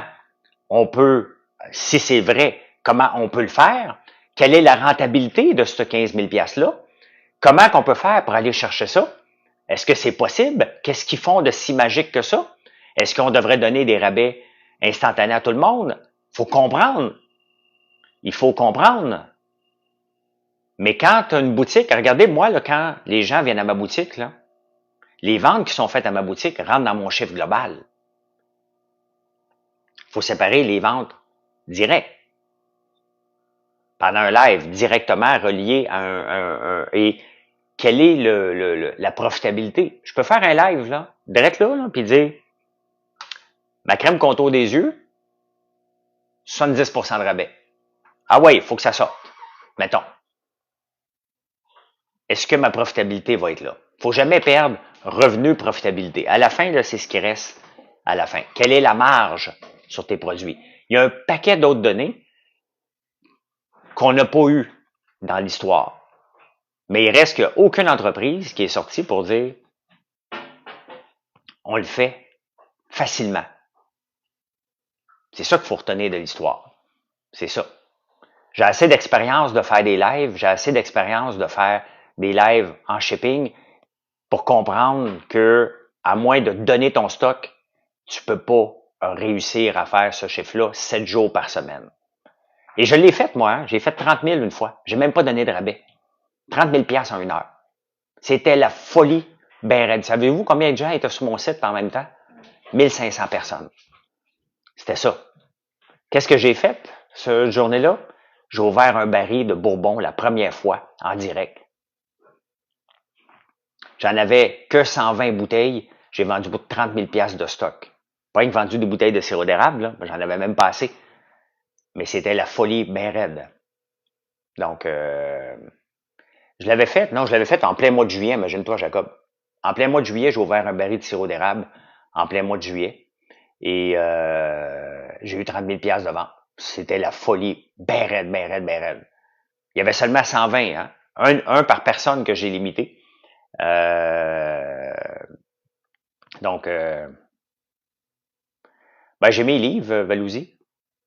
on peut, si c'est vrai, comment on peut le faire, quelle est la rentabilité de ce 15 000 $-là, comment qu'on peut faire pour aller chercher ça, est-ce que c'est possible, qu'est-ce qu'ils font de si magique que ça, est-ce qu'on devrait donner des rabais instantanés à tout le monde, faut comprendre, il faut comprendre. Mais quand tu as une boutique, regardez, moi, là, quand les gens viennent à ma boutique, là, les ventes qui sont faites à ma boutique rentrent dans mon chiffre global. Il faut séparer les ventes directes. Pendant un live, directement relié à et quelle est la profitabilité? Je peux faire un live, là, direct là, puis dire, ma crème contour des yeux, 70% de rabais. Ah ouais, il faut que ça sorte. Mettons. Est-ce que ma profitabilité va être là? Faut jamais perdre revenu, profitabilité. À la fin, là, c'est ce qui reste à la fin? Quelle est la marge sur tes produits? Il y a un paquet d'autres données qu'on n'a pas eu dans l'histoire. Mais il reste qu'il n'y a aucune entreprise qui est sortie pour dire on le fait facilement. C'est ça qu'il faut retenir de l'histoire. C'est ça. J'ai assez d'expérience de faire des lives, j'ai assez d'expérience de faire des lives en shipping pour comprendre que, à moins de donner ton stock, tu peux pas réussir à faire ce chiffre-là 7 jours par semaine. Et je l'ai fait, moi. Hein? J'ai fait 30 000 une fois. J'ai même pas donné de rabais. 30 000 piastres en une heure. C'était la folie ben raide. Savez-vous combien de gens étaient sur mon site en même temps? 1500 personnes. C'était ça. Qu'est-ce que j'ai fait cette journée-là? J'ai ouvert un baril de Bourbon la première fois en direct. J'en avais que 120 bouteilles. J'ai vendu 30 000 piastres de stock. Pas rien que vendu des bouteilles de sirop d'érable, là. J'en avais même pas assez. Mais c'était la folie bien raide. Donc, je l'avais fait en plein mois de juillet, imagine-toi, Jacob. En plein mois de juillet, j'ai ouvert un baril de sirop d'érable en plein mois de juillet. Et j'ai eu 30 000 piastres de vente. C'était la folie. Ben raide, ben raide, ben raide. Il y avait seulement 120, hein. Un par personne que j'ai limité. Donc, ben, j'ai mes livres, Valouzi.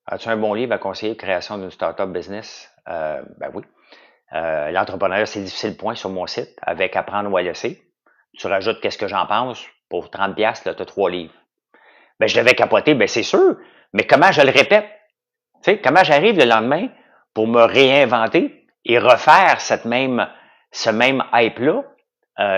As-tu un bon livre à conseiller, création d'une startup business? Ben oui. L'entrepreneuriat, c'est difficile, point, sur mon site, avec Apprendre ou à laisser. Tu rajoutes qu'est-ce que j'en pense. Pour 30 piastres, là, tu as 3 livres. Ben, je devais capoter, ben, c'est sûr. Mais comment je le répète? Tu sais, comment j'arrive le lendemain pour me réinventer et refaire ce même hype-là?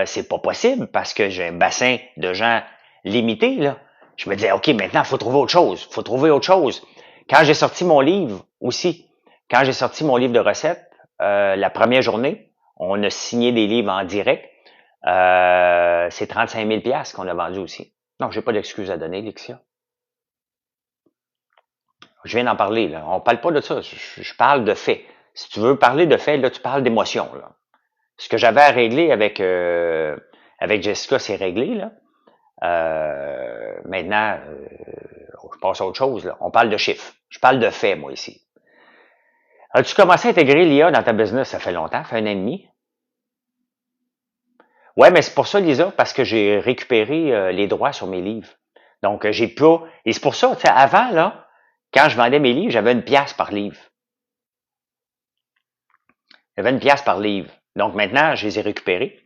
C'est pas possible parce que j'ai un bassin de gens limité, là. Je me disais, OK, maintenant, il faut trouver autre chose. Faut trouver autre chose. Quand j'ai sorti mon livre aussi, quand j'ai sorti mon livre de recettes, la première journée, on a signé des livres en direct. C'est 35 000 piastres qu'on a vendu aussi. Non, j'ai pas d'excuse à donner, Lixia. Je viens d'en parler, là. On parle pas de ça. Je parle de faits. Si tu veux parler de faits, là, tu parles d'émotions, là. Ce que j'avais à régler avec Jessica, c'est réglé, là. Maintenant, je passe à autre chose, là. On parle de chiffres. Je parle de faits, moi, ici. As-tu commencé à intégrer l'IA dans ta business? Ça fait longtemps, ça fait 1 an et demi. Ouais, mais c'est pour ça, Lisa, parce que j'ai récupéré les droits sur mes livres. Donc, j'ai pas... Et c'est pour ça, tu sais, avant, là, quand je vendais mes livres, j'avais 1 piastre par livre. J'avais 1 piastre par livre. Donc, maintenant, je les ai récupérés,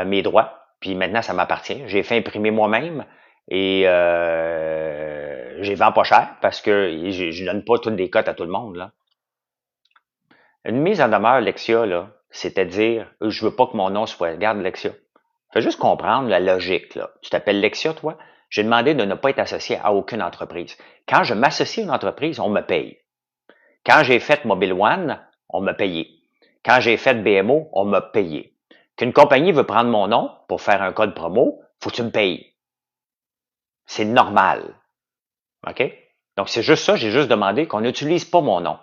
mes droits. Puis maintenant, ça m'appartient. J'ai fait imprimer moi-même et je les vends pas cher parce que je donne pas toutes des cotes à tout le monde, là. Une mise en demeure, Lexia, là, c'est-à-dire, je veux pas que mon nom soit, regarde Lexia. Fais juste comprendre la logique, là. Tu t'appelles Lexia, toi? J'ai demandé de ne pas être associé à aucune entreprise. Quand je m'associe à une entreprise, on me paye. Quand j'ai fait Mobile One, on m'a payé. Quand j'ai fait BMO, on m'a payé. Qu'une compagnie veut prendre mon nom pour faire un code promo, faut que tu me payes. C'est normal. OK? Donc, c'est juste ça, j'ai juste demandé qu'on n'utilise pas mon nom.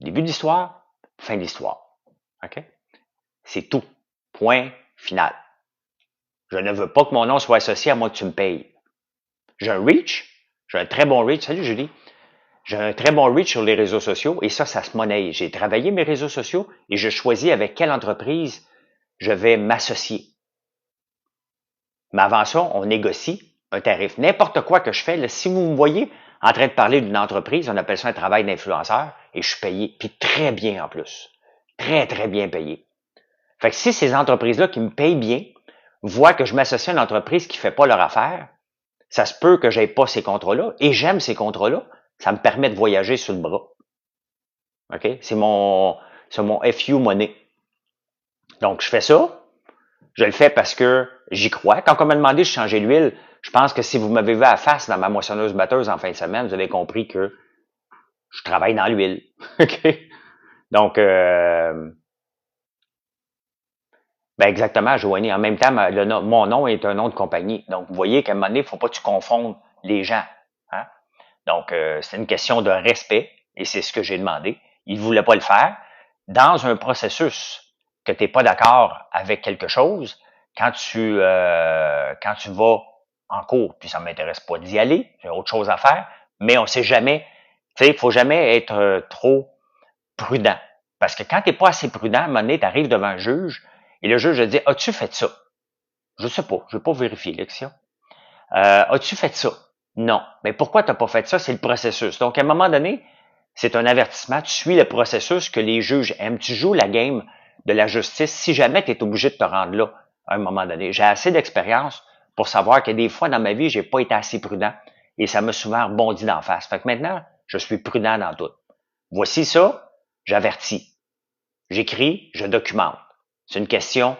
Début de l'histoire, fin de l'histoire. OK? C'est tout. Point final. Je ne veux pas que mon nom soit associé à moi que tu me payes. J'ai un reach, j'ai un très bon reach. Salut Julie. J'ai un très bon reach sur les réseaux sociaux et ça se monnaie. J'ai travaillé mes réseaux sociaux et je choisis avec quelle entreprise je vais m'associer. Mais avant ça, on négocie un tarif. N'importe quoi que je fais, là, si vous me voyez en train de parler d'une entreprise, on appelle ça un travail d'influenceur et je suis payé, puis très bien en plus. Très, très bien payé. Fait que si ces entreprises-là qui me payent bien voient que je m'associe à une entreprise qui fait pas leur affaire, ça se peut que j'aie pas ces contrats-là et j'aime ces contrats-là. Ça me permet de voyager sur le bras. OK? C'est mon FU money. Donc, je fais ça. Je le fais parce que j'y crois. Quand on m'a demandé de changer l'huile, je pense que si vous m'avez vu à la face dans ma moissonneuse batteuse en fin de semaine, vous avez compris que je travaille dans l'huile. OK? Donc, ben exactement, Joanie. En même temps, mon nom est un nom de compagnie. Donc, vous voyez qu'à un moment donné, il ne faut pas que tu confondes les gens. Hein? Donc, c'est une question de respect et c'est ce que j'ai demandé. Il ne voulait pas le faire. Dans un processus que tu n'es pas d'accord avec quelque chose, quand tu vas en cours, puis ça m'intéresse pas d'y aller, j'ai autre chose à faire, mais on sait jamais, tu sais, il faut jamais être trop prudent. Parce que quand tu n'es pas assez prudent, à un moment donné, tu arrives devant un juge, et le juge te dit, as-tu fait ça? Je sais pas, je vais pas vérifier l'élection. As-tu fait ça? Non. Mais pourquoi tu n'as pas fait ça? C'est le processus. Donc, à un moment donné, c'est un avertissement. Tu suis le processus que les juges aiment. Tu joues la game de la justice si jamais tu es obligé de te rendre là à un moment donné. J'ai assez d'expérience pour savoir que des fois dans ma vie, j'ai pas été assez prudent et ça m'a souvent rebondi d'en face. Fait que maintenant, je suis prudent dans tout. Voici ça, j'avertis. J'écris, je documente. C'est une question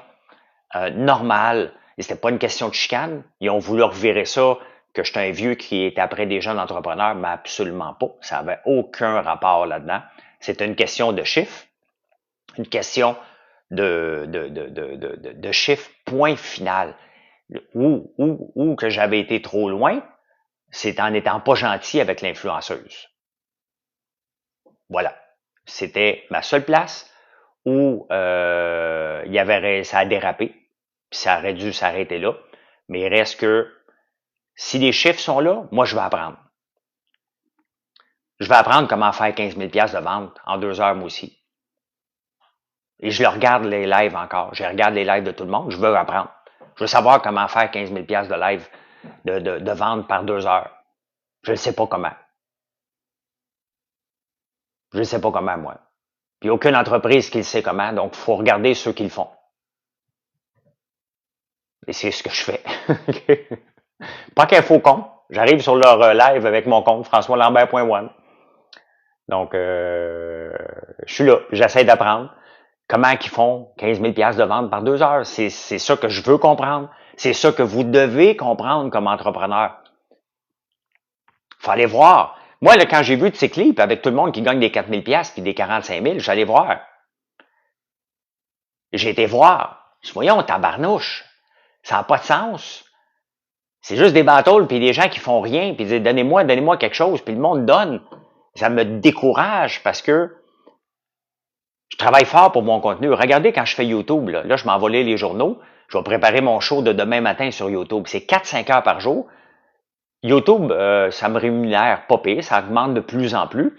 normale et c'était pas une question de chicane. Ils ont voulu revirer ça que j'étais un vieux qui était après des jeunes entrepreneurs, mais absolument pas. Ça avait aucun rapport là-dedans. C'était une question de chiffres, une question de chiffres, point final. Où que j'avais été trop loin, c'est en n'étant pas gentil avec l'influenceuse. Voilà. C'était ma seule place où il y avait, ça a dérapé, puis ça aurait dû s'arrêter là. Mais il reste que si les chiffres sont là, moi, je vais apprendre. Je vais apprendre comment faire 15 000 $ de vente en 2 heures, moi aussi. Et je le regarde les lives encore. Je regarde les lives de tout le monde. Je veux apprendre. Je veux savoir comment faire 15 000 $ de live de vente par 2 heures. Je ne sais pas comment. Je ne sais pas comment, moi. Puis aucune entreprise qui le sait comment, donc il faut regarder ceux qui le font. Et c'est ce que je fais. Pas qu'un faux compte. J'arrive sur leur live avec mon compte, françoislambert.one. Donc, je suis là. J'essaie d'apprendre comment ils font 15 000 $ de vente par 2 heures. C'est ça que je veux comprendre. C'est ça que vous devez comprendre comme entrepreneur. Faut aller voir. Moi, là, quand j'ai vu de ces clips avec tout le monde qui gagne des 4 000 $ puis des 45 000, j'allais voir. J'ai été voir. Je dis, voyons, tabarnouche. Ça n'a pas de sens. C'est juste des bateaux puis des gens qui font rien puis disent, donnez-moi quelque chose, puis le monde donne. Ça me décourage parce que je travaille fort pour mon contenu. Regardez quand je fais YouTube, là je m'en vais lire les journaux. Je vais préparer mon show de demain matin sur YouTube. C'est 4-5 heures par jour. YouTube, ça me rémunère pas pire, ça augmente de plus en plus.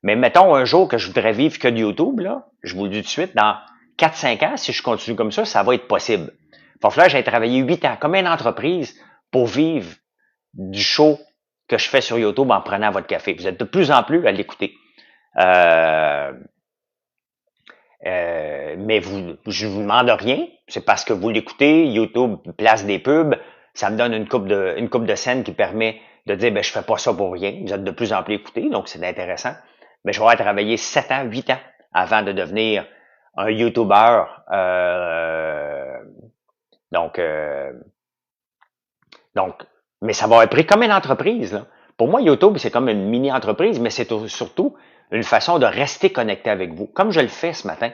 Mais mettons un jour que je voudrais vivre que de YouTube, là, je vous le dis tout de suite, dans 4-5 ans, si je continue comme ça va être possible. Il va falloir que j'aille travailler 8 ans comme une entreprise pour vivre du show que je fais sur YouTube en prenant votre café. Vous êtes de plus en plus à l'écouter. Mais je vous demande rien, c'est parce que vous l'écoutez, YouTube place des pubs, ça me donne une coupe de scène qui permet de dire, je fais pas ça pour rien, vous êtes de plus en plus écoutés, donc c'est intéressant. Mais je vais avoir travaillé 7 ans, 8 ans avant de devenir un YouTuber. Donc, mais ça va être pris comme une entreprise, là. Pour moi, YouTube, c'est comme une mini-entreprise, mais c'est surtout une façon de rester connecté avec vous. Comme je le fais ce matin,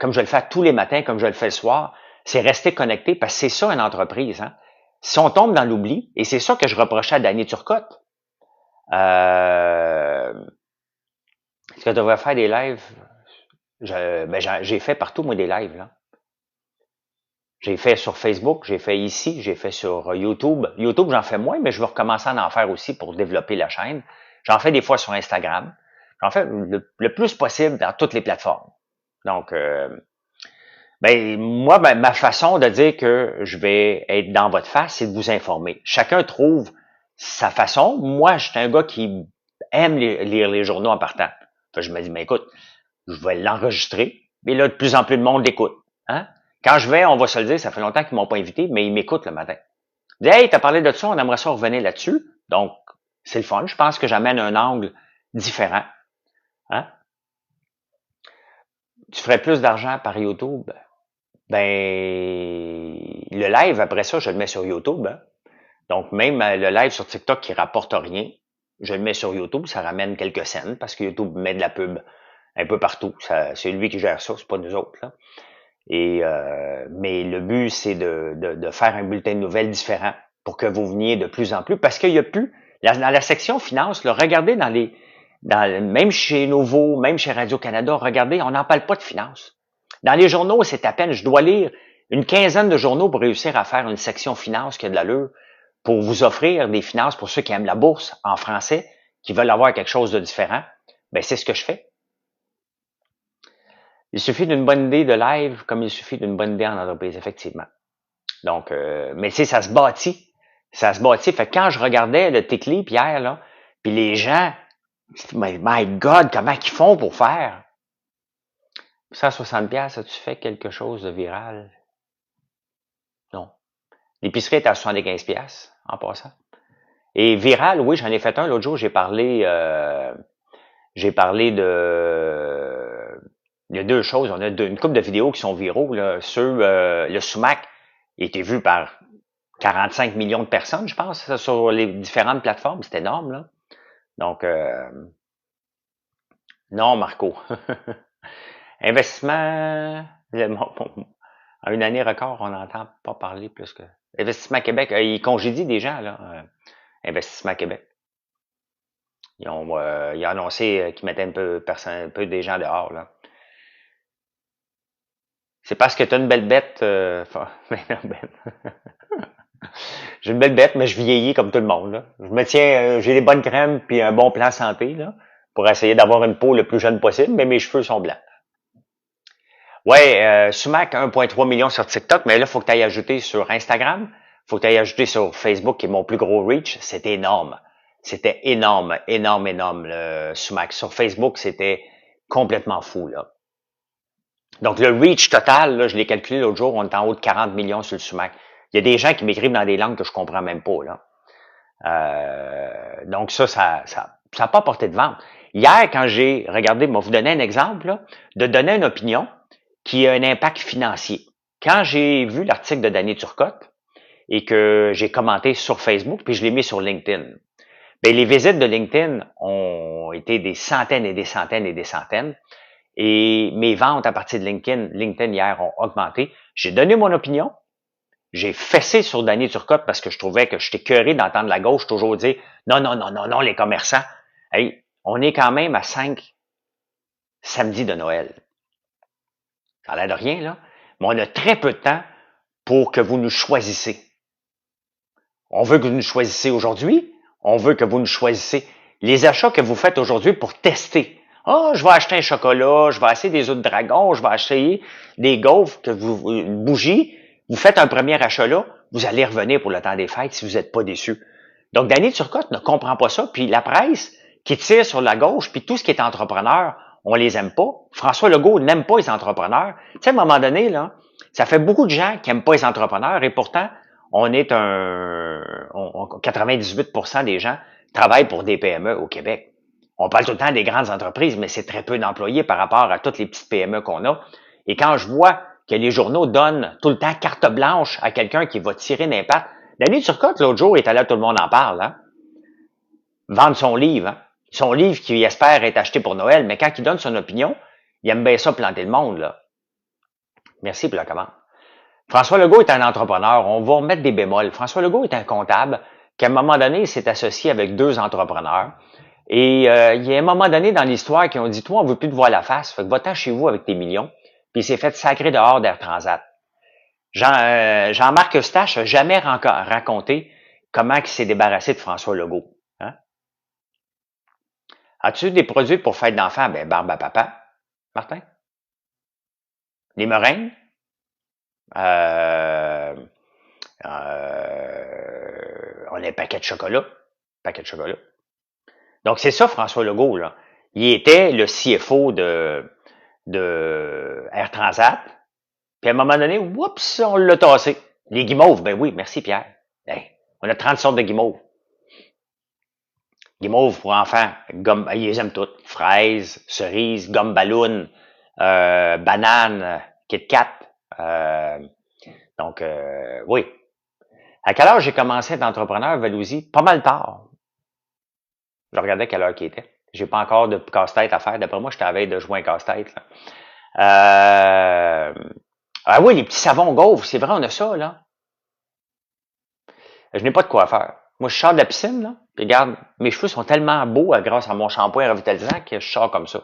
comme je le fais tous les matins, comme je le fais le soir, c'est rester connecté parce que c'est ça une entreprise. Hein? Si on tombe dans l'oubli, et c'est ça que je reprochais à Danny Turcotte, est-ce que je devrais faire des lives? J'ai fait partout, moi, des lives. Là. J'ai fait sur Facebook, j'ai fait ici, j'ai fait sur YouTube. YouTube, j'en fais moins, mais je vais recommencer à en faire aussi pour développer la chaîne. J'en fais des fois sur Instagram. J'en fais le plus possible dans toutes les plateformes. Donc, moi, ma façon de dire que je vais être dans votre face, c'est de vous informer. Chacun trouve sa façon. Moi, je suis un gars qui aime lire les journaux en partant. Fait que je me dis, écoute, je vais l'enregistrer. Et là, de plus en plus de monde l'écoute. Hein? Quand je vais, on va se le dire, ça fait longtemps qu'ils m'ont pas invité, mais ils m'écoutent le matin. Ils disent, hey, t'as parlé de ça, on aimerait ça revenir là-dessus. Donc, c'est le fun. Je pense que j'amène un angle différent. Hein? Tu ferais plus d'argent par YouTube? Le live, après ça, je le mets sur YouTube. Hein? Donc, même le live sur TikTok qui rapporte rien, je le mets sur YouTube, ça ramène quelques cents parce que YouTube met de la pub un peu partout. C'est lui qui gère ça, c'est pas nous autres. Là. Et mais le but, c'est de faire un bulletin de nouvelles différent pour que vous veniez de plus en plus, parce qu'il y a plus, dans la section finance, là, regardez même chez Novo, même chez Radio-Canada, regardez, on n'en parle pas de finance. Dans les journaux, c'est à peine, je dois lire une quinzaine de journaux pour réussir à faire une section finance qui a de l'allure. pour vous offrir des finances pour ceux qui aiment la bourse en français, qui veulent avoir quelque chose de différent, ben c'est ce que je fais. Il suffit d'une bonne idée de live comme il suffit d'une bonne idée en entreprise, effectivement. Donc, mais tu sais, ça se bâtit. Ça se bâtit. Fait que quand je regardais le T-Clip hier, là, puis les gens, my God, comment ils font pour faire? 160$, as-tu fait quelque chose de viral? Non. L'épicerie est à 75$ en passant. Et viral, oui, j'en ai fait un l'autre jour, j'ai parlé de il y a deux choses. On a une couple de vidéos qui sont viraux. Là, sur le sumac a été vu par 45 millions de personnes, je pense, sur les différentes plateformes. C'est énorme, là. Donc, non, Marco. Investissement, en une année record, on n'entend pas parler plus que... Investissement Québec, il congédie des gens, là. Investissement Québec. Ils ont annoncé qu'ils mettaient un peu des gens dehors, là. C'est parce que tu as une belle bête. J'ai une belle bête, mais je vieillis comme tout le monde. Là. Je me tiens, j'ai des bonnes crèmes puis un bon plan santé là, pour essayer d'avoir une peau le plus jeune possible, mais mes cheveux sont blancs. Ouais, Sumac 1,3 million sur TikTok, mais là, il faut que tu ailles ajouter sur Instagram, faut que tu ailles ajouter sur Facebook, qui est mon plus gros reach. C'était énorme. C'était énorme, énorme, énorme, le Sumac. Sur Facebook, c'était complètement fou, là. Donc, le reach total, là, je l'ai calculé l'autre jour, on est en haut de 40 millions sur le Sumac. Il y a des gens qui m'écrivent dans des langues que je comprends même pas, là. Donc, ça n'a pas porté de vente. Hier, quand j'ai regardé, moi, vous donner un exemple, là, de donner une opinion qui a un impact financier. Quand j'ai vu l'article de Danny Turcotte et que j'ai commenté sur Facebook, puis je l'ai mis sur LinkedIn, bien, les visites de LinkedIn ont été des centaines et des centaines et des centaines. Et mes ventes à partir de LinkedIn hier ont augmenté. J'ai donné mon opinion. J'ai fessé sur Danny Turcotte parce que je trouvais que j'étais écœuré d'entendre la gauche toujours dire non, non, non, non, non, les commerçants. Hey, on est quand même à 5 samedis de Noël. Ça a l'air de rien, là. Mais on a très peu de temps pour que vous nous choisissez. On veut que vous nous choisissez aujourd'hui. On veut que vous nous choisissez les achats que vous faites aujourd'hui pour tester. Ah, je vais acheter un chocolat, je vais acheter des œufs de dragon, je vais acheter des gaufres, une bougie. Vous faites un premier achat là, vous allez revenir pour le temps des fêtes si vous n'êtes pas déçu. Donc, Danny Turcotte ne comprend pas ça. Puis la presse qui tire sur la gauche, puis tout ce qui est entrepreneur, on les aime pas. François Legault n'aime pas les entrepreneurs. Tu sais, à un moment donné, là, ça fait beaucoup de gens qui n'aiment pas les entrepreneurs et pourtant, on est 98% des gens travaillent pour des PME au Québec. On parle tout le temps des grandes entreprises, mais c'est très peu d'employés par rapport à toutes les petites PME qu'on a. Et quand je vois que les journaux donnent tout le temps carte blanche à quelqu'un qui va tirer d'impact, Danny Turcotte, l'autre jour, est allé, tout le monde en parle, hein? Vendre son livre, hein? Son livre qui espère être acheté pour Noël, mais quand il donne son opinion, il aime bien ça planter le monde, là. Merci pour la commande. François Legault est un entrepreneur. On va remettre des bémols. François Legault est un comptable qui, à un moment donné, s'est associé avec deux entrepreneurs. Et il y a un moment donné dans l'histoire qui ont dit, toi, on veut plus te voir la face, fait que va-t'en chez vous avec tes millions. Puis il s'est fait sacrer dehors d'Air Transat. Jean-Marc Eustache n'a jamais raconté comment il s'est débarrassé de François Legault. Hein? As-tu des produits pour fête d'enfants? Ben, barbe à papa. Martin? Les meringues? On a un paquet de chocolat. Paquet de chocolat. Donc, c'est ça, François Legault, là. Il était le CFO de Air Transat. Puis à un moment donné, oups, on l'a tassé. Les guimauves, ben oui, merci Pierre. Hey, on a 30 sortes de guimauves. Guimauves pour enfants, gomme, ils les aiment toutes. Fraises, cerises, gomme ballon, banane, Kit Kat. Donc, oui. À quelle heure j'ai commencé à être entrepreneur, Valousie? Pas mal tard. Je regardais quelle heure qu'il était. J'ai pas encore de casse-tête à faire. D'après moi, j'étais à la veille de jouer un casse-tête. Ah oui, les petits savons gaufres, c'est vrai, on a ça, là. Je n'ai pas de quoi faire. Moi, je sors de la piscine, là, puis regarde, mes cheveux sont tellement beaux grâce à mon shampoing revitalisant que je sors comme ça.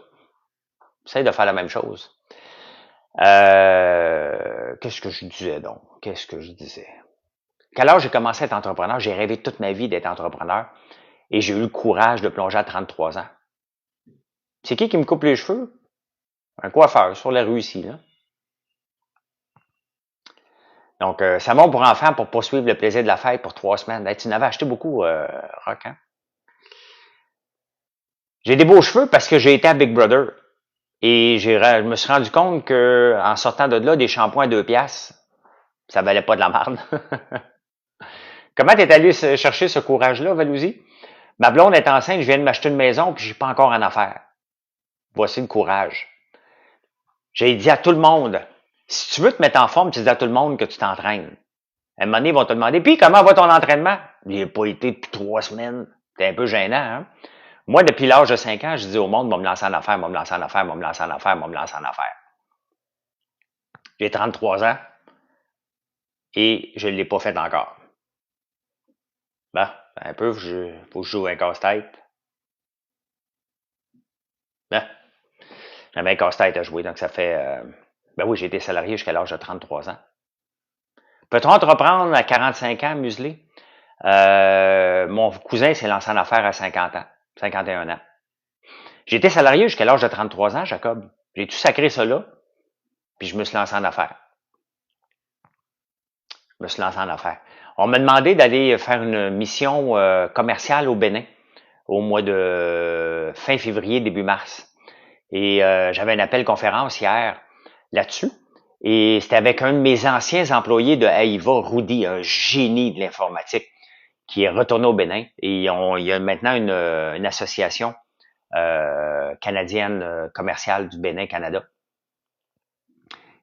J'essaie de faire la même chose. Qu'est-ce que je disais donc? Qu'est-ce que je disais? quel âge j'ai commencé à être entrepreneur? J'ai rêvé toute ma vie d'être entrepreneur et j'ai eu le courage de plonger à 33 ans. C'est qui me coupe les cheveux? Un coiffeur sur la rue ici, là. Donc, salon pour enfants pour poursuivre le plaisir de la fête pour 3 semaines. Hey, tu n'avais acheté beaucoup, Rock, hein? J'ai des beaux cheveux parce que j'ai été à Big Brother. Et je me suis rendu compte que en sortant de là, des shampoings à 2 piastres, ça valait pas de la merde. Comment t'es allé chercher ce courage-là, Valousie? Ma blonde est enceinte, je viens de m'acheter une maison, puis j'ai pas encore en affaire. Voici le courage. J'ai dit à tout le monde, si tu veux te mettre en forme, tu dis à tout le monde que tu t'entraînes. À un moment donné, ils vont te demander, puis comment va ton entraînement? Il n'a pas été depuis 3 semaines. C'est un peu gênant, hein? Moi, depuis l'âge de 5 ans, je dis au monde, va me lancer en affaires, va me lancer en affaires, va me lancer en affaires, va me lancer en affaires. J'ai 33 ans et je ne l'ai pas fait encore. Ben, un peu, faut que je joue un casse-tête. Ben, j'avais un casse-tête à jouer, donc ça fait... ben oui, j'ai été salarié jusqu'à l'âge de 33 ans. Peut-on entreprendre à 45 ans, muselé? Mon cousin s'est lancé en affaires à 50 ans, 51 ans. J'ai été salarié jusqu'à l'âge de 33 ans, Jacob. J'ai tout sacré ça là, puis je me suis lancé en affaires. Je me suis lancé en affaires. On m'a demandé d'aller faire une mission commerciale au Bénin au mois de fin février, début mars. Et j'avais un appel conférence hier là-dessus. Et c'était avec un de mes anciens employés de AIVA, Rudy, un génie de l'informatique, qui est retourné au Bénin. Et il y a maintenant une association canadienne commerciale du Bénin, Canada.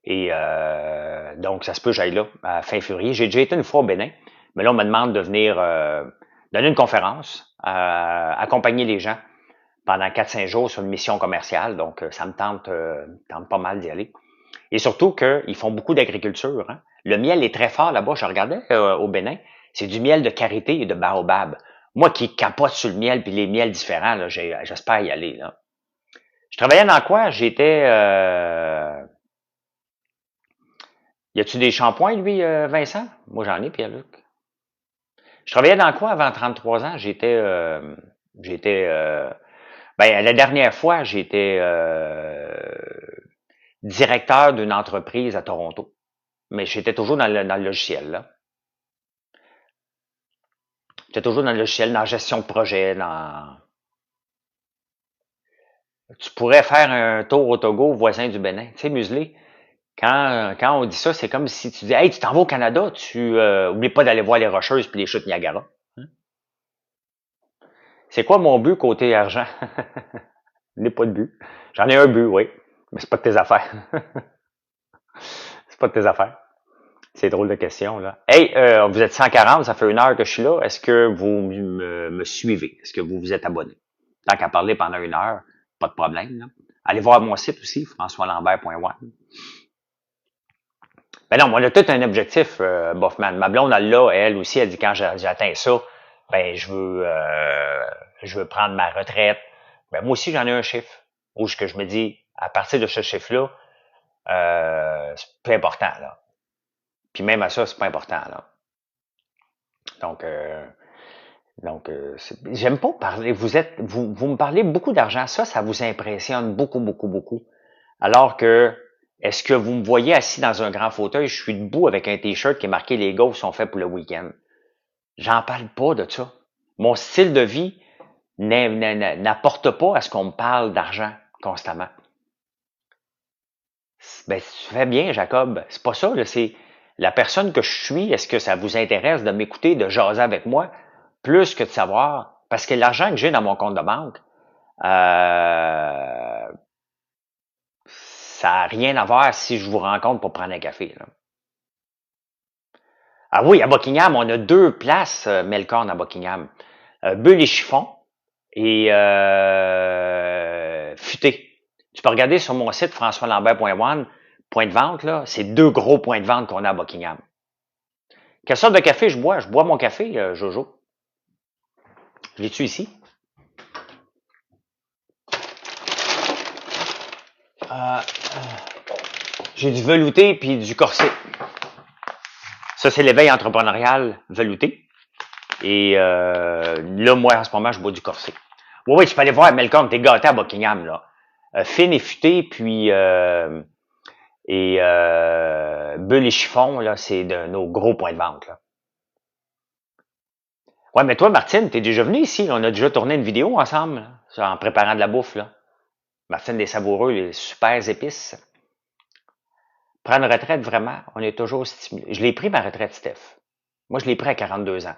Et donc, ça se peut que j'aille là à fin février. J'ai déjà été une fois au Bénin, mais là, on me demande de venir donner une conférence, accompagner les gens pendant 4-5 jours sur une mission commerciale. Donc, ça me tente pas mal d'y aller. Et surtout qu'ils font beaucoup d'agriculture. Hein. Le miel est très fort là-bas. Je regardais au Bénin, c'est du miel de karité et de baobab. Moi qui capote sur le miel puis les miels différents, là, j'espère y aller. Là. Je travaillais dans quoi? J'étais... Y a-tu des shampoings, lui, Vincent? Moi, j'en ai, Pierre-Luc. Je travaillais dans quoi avant 33 ans? Ben, la dernière fois, j'étais directeur d'une entreprise à Toronto. Mais j'étais toujours dans le logiciel, là. J'étais toujours dans le logiciel, dans la gestion de projet, dans... Tu pourrais faire un tour au Togo, voisin du Bénin. Tu sais, muselé, quand on dit ça, c'est comme si tu dis, hey, tu t'en vas au Canada, tu oublie pas d'aller voir les Rocheuses puis les chutes Niagara. Hein? C'est quoi mon but côté argent? Je n'ai pas de but. J'en ai un but, oui. Mais c'est pas de tes affaires. C'est pas de tes affaires. C'est drôle de question, là. Hey, vous êtes 140, ça fait 1 heure que je suis là. Est-ce que vous me suivez? Est-ce que vous vous êtes abonné? Tant qu'à parler pendant 1 heure, pas de problème, là. Allez voir mon site aussi, françoislambert.one. Ben non, on a tout un objectif, Boffman. Ma blonde, elle l'a, elle aussi, elle dit quand j'atteins ça, ben je veux prendre ma retraite. Ben moi aussi, j'en ai un chiffre. Où je me dis, à partir de ce chiffre-là, c'est peu important, là. Puis même à ça, c'est pas important, là. Donc, j'aime pas parler. Vous me parlez beaucoup d'argent. Ça vous impressionne beaucoup, beaucoup, beaucoup. Alors que, est-ce que vous me voyez assis dans un grand fauteuil, je suis debout avec un t-shirt qui est marqué les gaufres sont faits pour le week-end. J'en parle pas de ça. Mon style de vie n'apporte pas à ce qu'on me parle d'argent constamment. Ben, tu fais bien, Jacob. C'est pas ça, là, c'est la personne que je suis. Est-ce que ça vous intéresse de m'écouter, de jaser avec moi, plus que de savoir? Parce que l'argent que j'ai dans mon compte de banque, ça n'a rien à voir si je vous rencontre pour prendre un café. Là. Ah oui, à Buckingham, on a 2 places Melcorn à Buckingham. Bulle et chiffon et futé. Tu peux regarder sur mon site françoislambert.one, point de vente, là, c'est 2 gros points de vente qu'on a à Buckingham. Quelle sorte de café je bois? Je bois mon café, Jojo. Je l'ai-tu ici? J'ai du velouté puis du corset. Ça, c'est l'éveil entrepreneurial velouté. Et là, moi, en ce moment, je bois du corset. Oui, oui, tu peux aller voir Malcolm, t'es gâté à Buckingham, là. Fine et futée, puis Bulle et chiffon, là, c'est de nos gros points de vente, là. Ouais, mais toi, Martine, t'es déjà venu ici, là. On a déjà tourné une vidéo ensemble, là, en préparant de la bouffe, là. Martine des Savoureux, les super épices. Prendre retraite, vraiment, on est toujours stimulé. Je l'ai pris, ma retraite, Steph. Moi, je l'ai pris à 42 ans.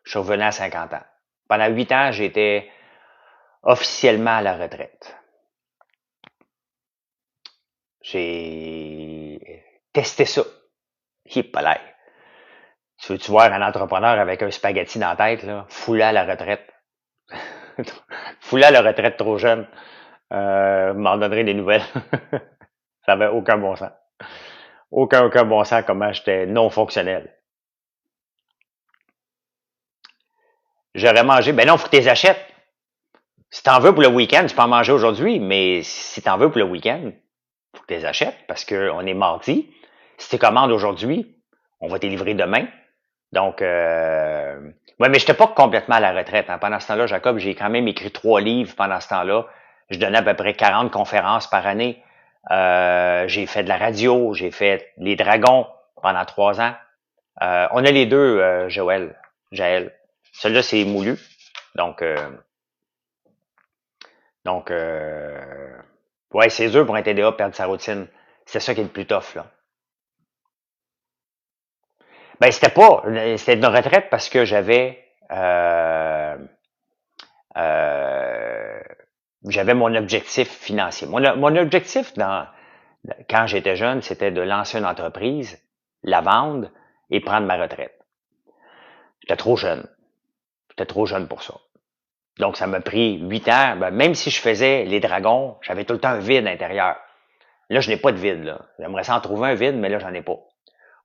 Je suis revenu à 50 ans. Pendant 8 ans, j'étais officiellement à la retraite. J'ai testé ça. Hip Tu veux-tu voir un entrepreneur avec un spaghetti dans la tête, là, foulé à la retraite? Foulé à la retraite trop jeune. M'en donnerai des nouvelles. Ça avait aucun bon sens. Aucun bon sens comment j'étais non fonctionnel. J'aurais mangé. Ben non, faut que tu les achètes. Si t'en veux pour le week-end, tu peux en manger aujourd'hui, mais si t'en veux pour le week-end, faut que tu les achètes parce qu'on est mardi. Si tu commandes aujourd'hui, on va te livrer demain. Donc, ouais, mais j'étais pas complètement à la retraite. Hein. Pendant ce temps-là, Jacob, j'ai quand même écrit 3 livres pendant ce temps-là. Je donnais à peu près 40 conférences par année. J'ai fait de la radio, j'ai fait les dragons pendant 3 ans. On a les deux, Jaël. Celui-là, c'est moulu. Donc, donc ouais, c'est dur pour un TDA perdre sa routine. C'est ça qui est le plus tough, là. Ben, c'était une retraite parce que euh, j'avais mon objectif financier. Mon objectif quand j'étais jeune, c'était de lancer une entreprise, la vendre et prendre ma retraite. J'étais trop jeune. J'étais trop jeune pour ça. Donc, ça m'a pris 8 ans. Ben, même si je faisais les dragons, j'avais tout le temps un vide intérieur. Là, je n'ai pas de vide, là. J'aimerais ça en trouver un vide, mais là, j'en ai pas.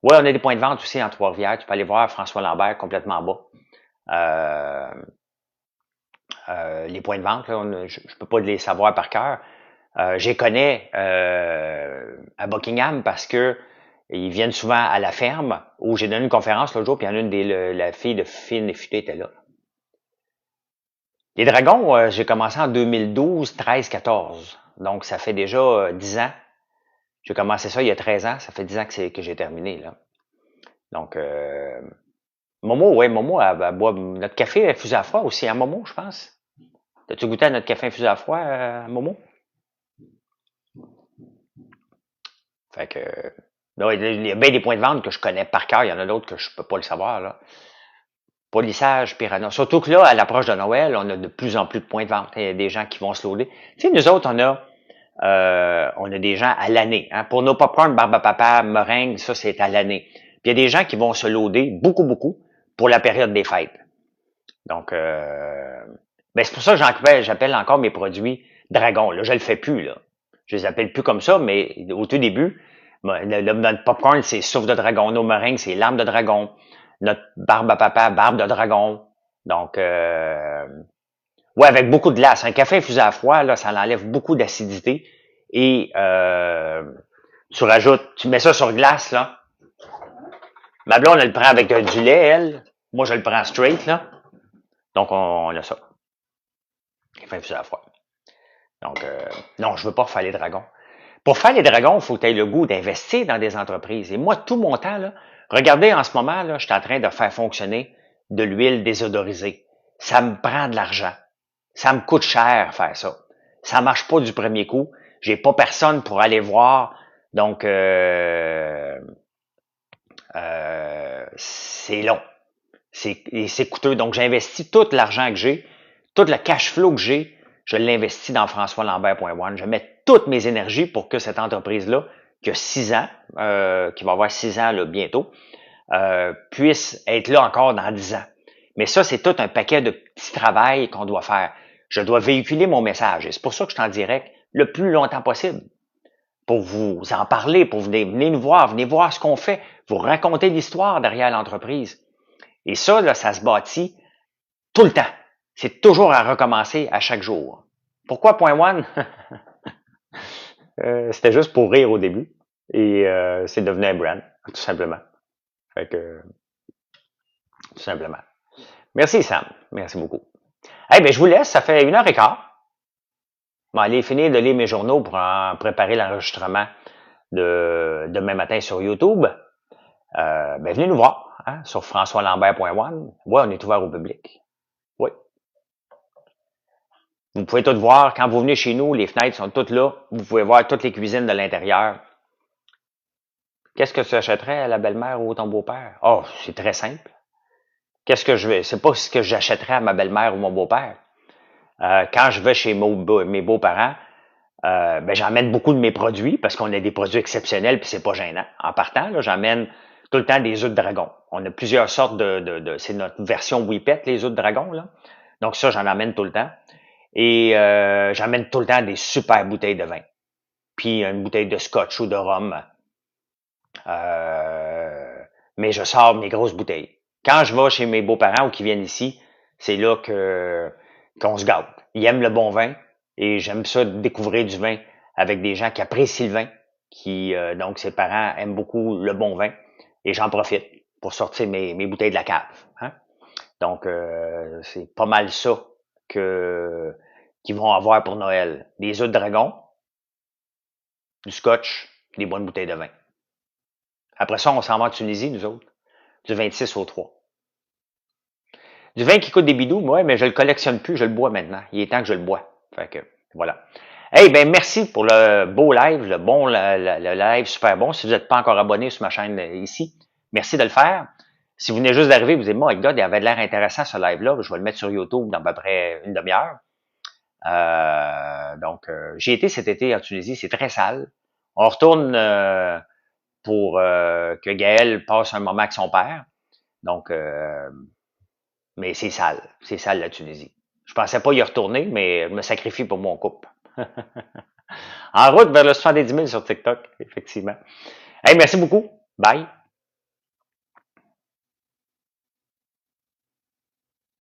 Ouais, on a des points de vente aussi en Trois-Rivières. Tu peux aller voir François Lambert complètement en bas. Les points de vente, là, je peux pas les savoir par cœur. Je les connais à Buckingham parce que ils viennent souvent à la ferme où j'ai donné une conférence l'autre jour, puis il y en a la fille de Fine et Futée était là. Les dragons, j'ai commencé en 2012, 13, 14. Donc, ça fait déjà 10 ans. J'ai commencé ça il y a 13 ans. Ça fait 10 ans que j'ai terminé, là. Donc, Momo, elle boit notre café infusé à froid aussi, hein, Momo, je pense. T'as-tu goûté à notre café infusé à froid, Momo? Fait que, là, il y a bien des points de vente que je connais par cœur. Il y en a d'autres que je peux pas le savoir, là. Polissage, Piranha. Surtout que là, à l'approche de Noël, on a de plus en plus de points de vente. Il y a des gens qui vont se loader. Tu sais, nous autres, on a des gens à l'année. Hein. Pour nos popcorn, barbe à papa, meringue, ça, c'est à l'année. Puis il y a des gens qui vont se loader beaucoup pour la période des fêtes. Donc, ben c'est pour ça que j'appelle encore mes produits Dragon. Là, je le fais plus, là. Je les appelle plus comme ça, mais au tout début, notre popcorn, c'est souffle de dragon. Nos meringues, c'est larmes de dragon. Notre barbe à papa, barbe de dragon. Donc, ouais, avec beaucoup de glace. Un café infusé à froid, là, ça enlève beaucoup d'acidité. Et tu mets ça sur glace, là. Ma blonde, elle le prend avec du lait, elle. Moi, je le prends straight, là. Donc, on a ça. Café infusé à froid. Donc, non, je veux pas refaire les dragons. Pour faire les dragons, il faut que tu aies le goût d'investir dans des entreprises. Et moi, tout mon temps, là, regardez en ce moment, là, je suis en train de faire fonctionner de l'huile désodorisée. Ça me prend de l'argent. Ça me coûte cher faire ça. Ça marche pas du premier coup. J'ai pas personne pour aller voir. Donc, c'est long. C'est coûteux. Donc, j'investis tout l'argent que j'ai, tout le cash flow que j'ai, je l'investis dans françoislambert.one. Je mets toutes mes énergies pour que cette entreprise-là, qui a 6 ans, qui va avoir 6 ans là, bientôt, puisse être là encore dans 10 ans. Mais ça, c'est tout un paquet de petits travails qu'on doit faire. Je dois véhiculer mon message. Et c'est pour ça que je suis en direct le plus longtemps possible. Pour vous en parler, pour venez nous voir, venez voir ce qu'on fait, vous raconter l'histoire derrière l'entreprise. Et ça, là, ça se bâtit tout le temps. C'est toujours à recommencer à chaque jour. Pourquoi point one? C'était juste pour rire au début. Et c'est devenu un brand, tout simplement. Fait que, tout simplement. Merci, Sam. Merci beaucoup. Eh bien, je vous laisse. Ça fait 1h15. Je vais aller finir de lire mes journaux pour en préparer l'enregistrement de demain matin sur YouTube. Ben, venez nous voir hein, sur françoislambert.one. Oui, on est ouvert au public. Oui. Vous pouvez tout voir. Quand vous venez chez nous, les fenêtres sont toutes là. Vous pouvez voir toutes les cuisines de l'intérieur. Qu'est-ce que tu achèterais à la belle-mère ou ton beau-père? Oh, c'est très simple. Qu'est-ce que je vais? C'est pas ce que j'achèterais à ma belle-mère ou mon beau-père. Quand je vais chez mes beaux-parents, ben j'emmène beaucoup de mes produits parce qu'on a des produits exceptionnels puis c'est pas gênant. En partant, là, j'emmène tout le temps des œufs de dragon. On a plusieurs sortes c'est notre version Whippet, les œufs de dragon, là. Donc ça, j'en emmène tout le temps. Et j'emmène tout le temps des super bouteilles de vin. Puis une bouteille de scotch ou de rhum. Mais je sors mes grosses bouteilles. Quand je vais chez mes beaux-parents ou qui viennent ici, c'est là qu'on se gâte. Ils aiment le bon vin et j'aime ça découvrir du vin avec des gens qui apprécient le vin, donc ses parents aiment beaucoup le bon vin et j'en profite pour sortir mes bouteilles de la cave. Hein? Donc c'est pas mal ça qu'ils vont avoir pour Noël. Des œufs de dragon, du scotch, des bonnes bouteilles de vin. Après ça, on s'en va en Tunisie, nous autres, du 26 au 3. Du vin qui coûte des bidous, ouais, mais je le collectionne plus, je le bois maintenant. Il est temps que je le bois. Fait que, voilà. Hey, ben, merci pour le beau live, le live super bon. Si vous n'êtes pas encore abonné sur ma chaîne ici, merci de le faire. Si vous venez juste d'arriver, vous dites, moi, God, il avait l'air intéressant ce live-là. Je vais le mettre sur YouTube dans à peu près une demi-heure. J'ai été cet été en Tunisie, c'est très sale. On retourne pour que Gaël passe un moment avec son père. Donc, mais c'est sale la Tunisie. Je pensais pas y retourner, mais je me sacrifie pour mon couple. En route vers le 70 000 sur TikTok, effectivement. Hey, merci beaucoup. Bye.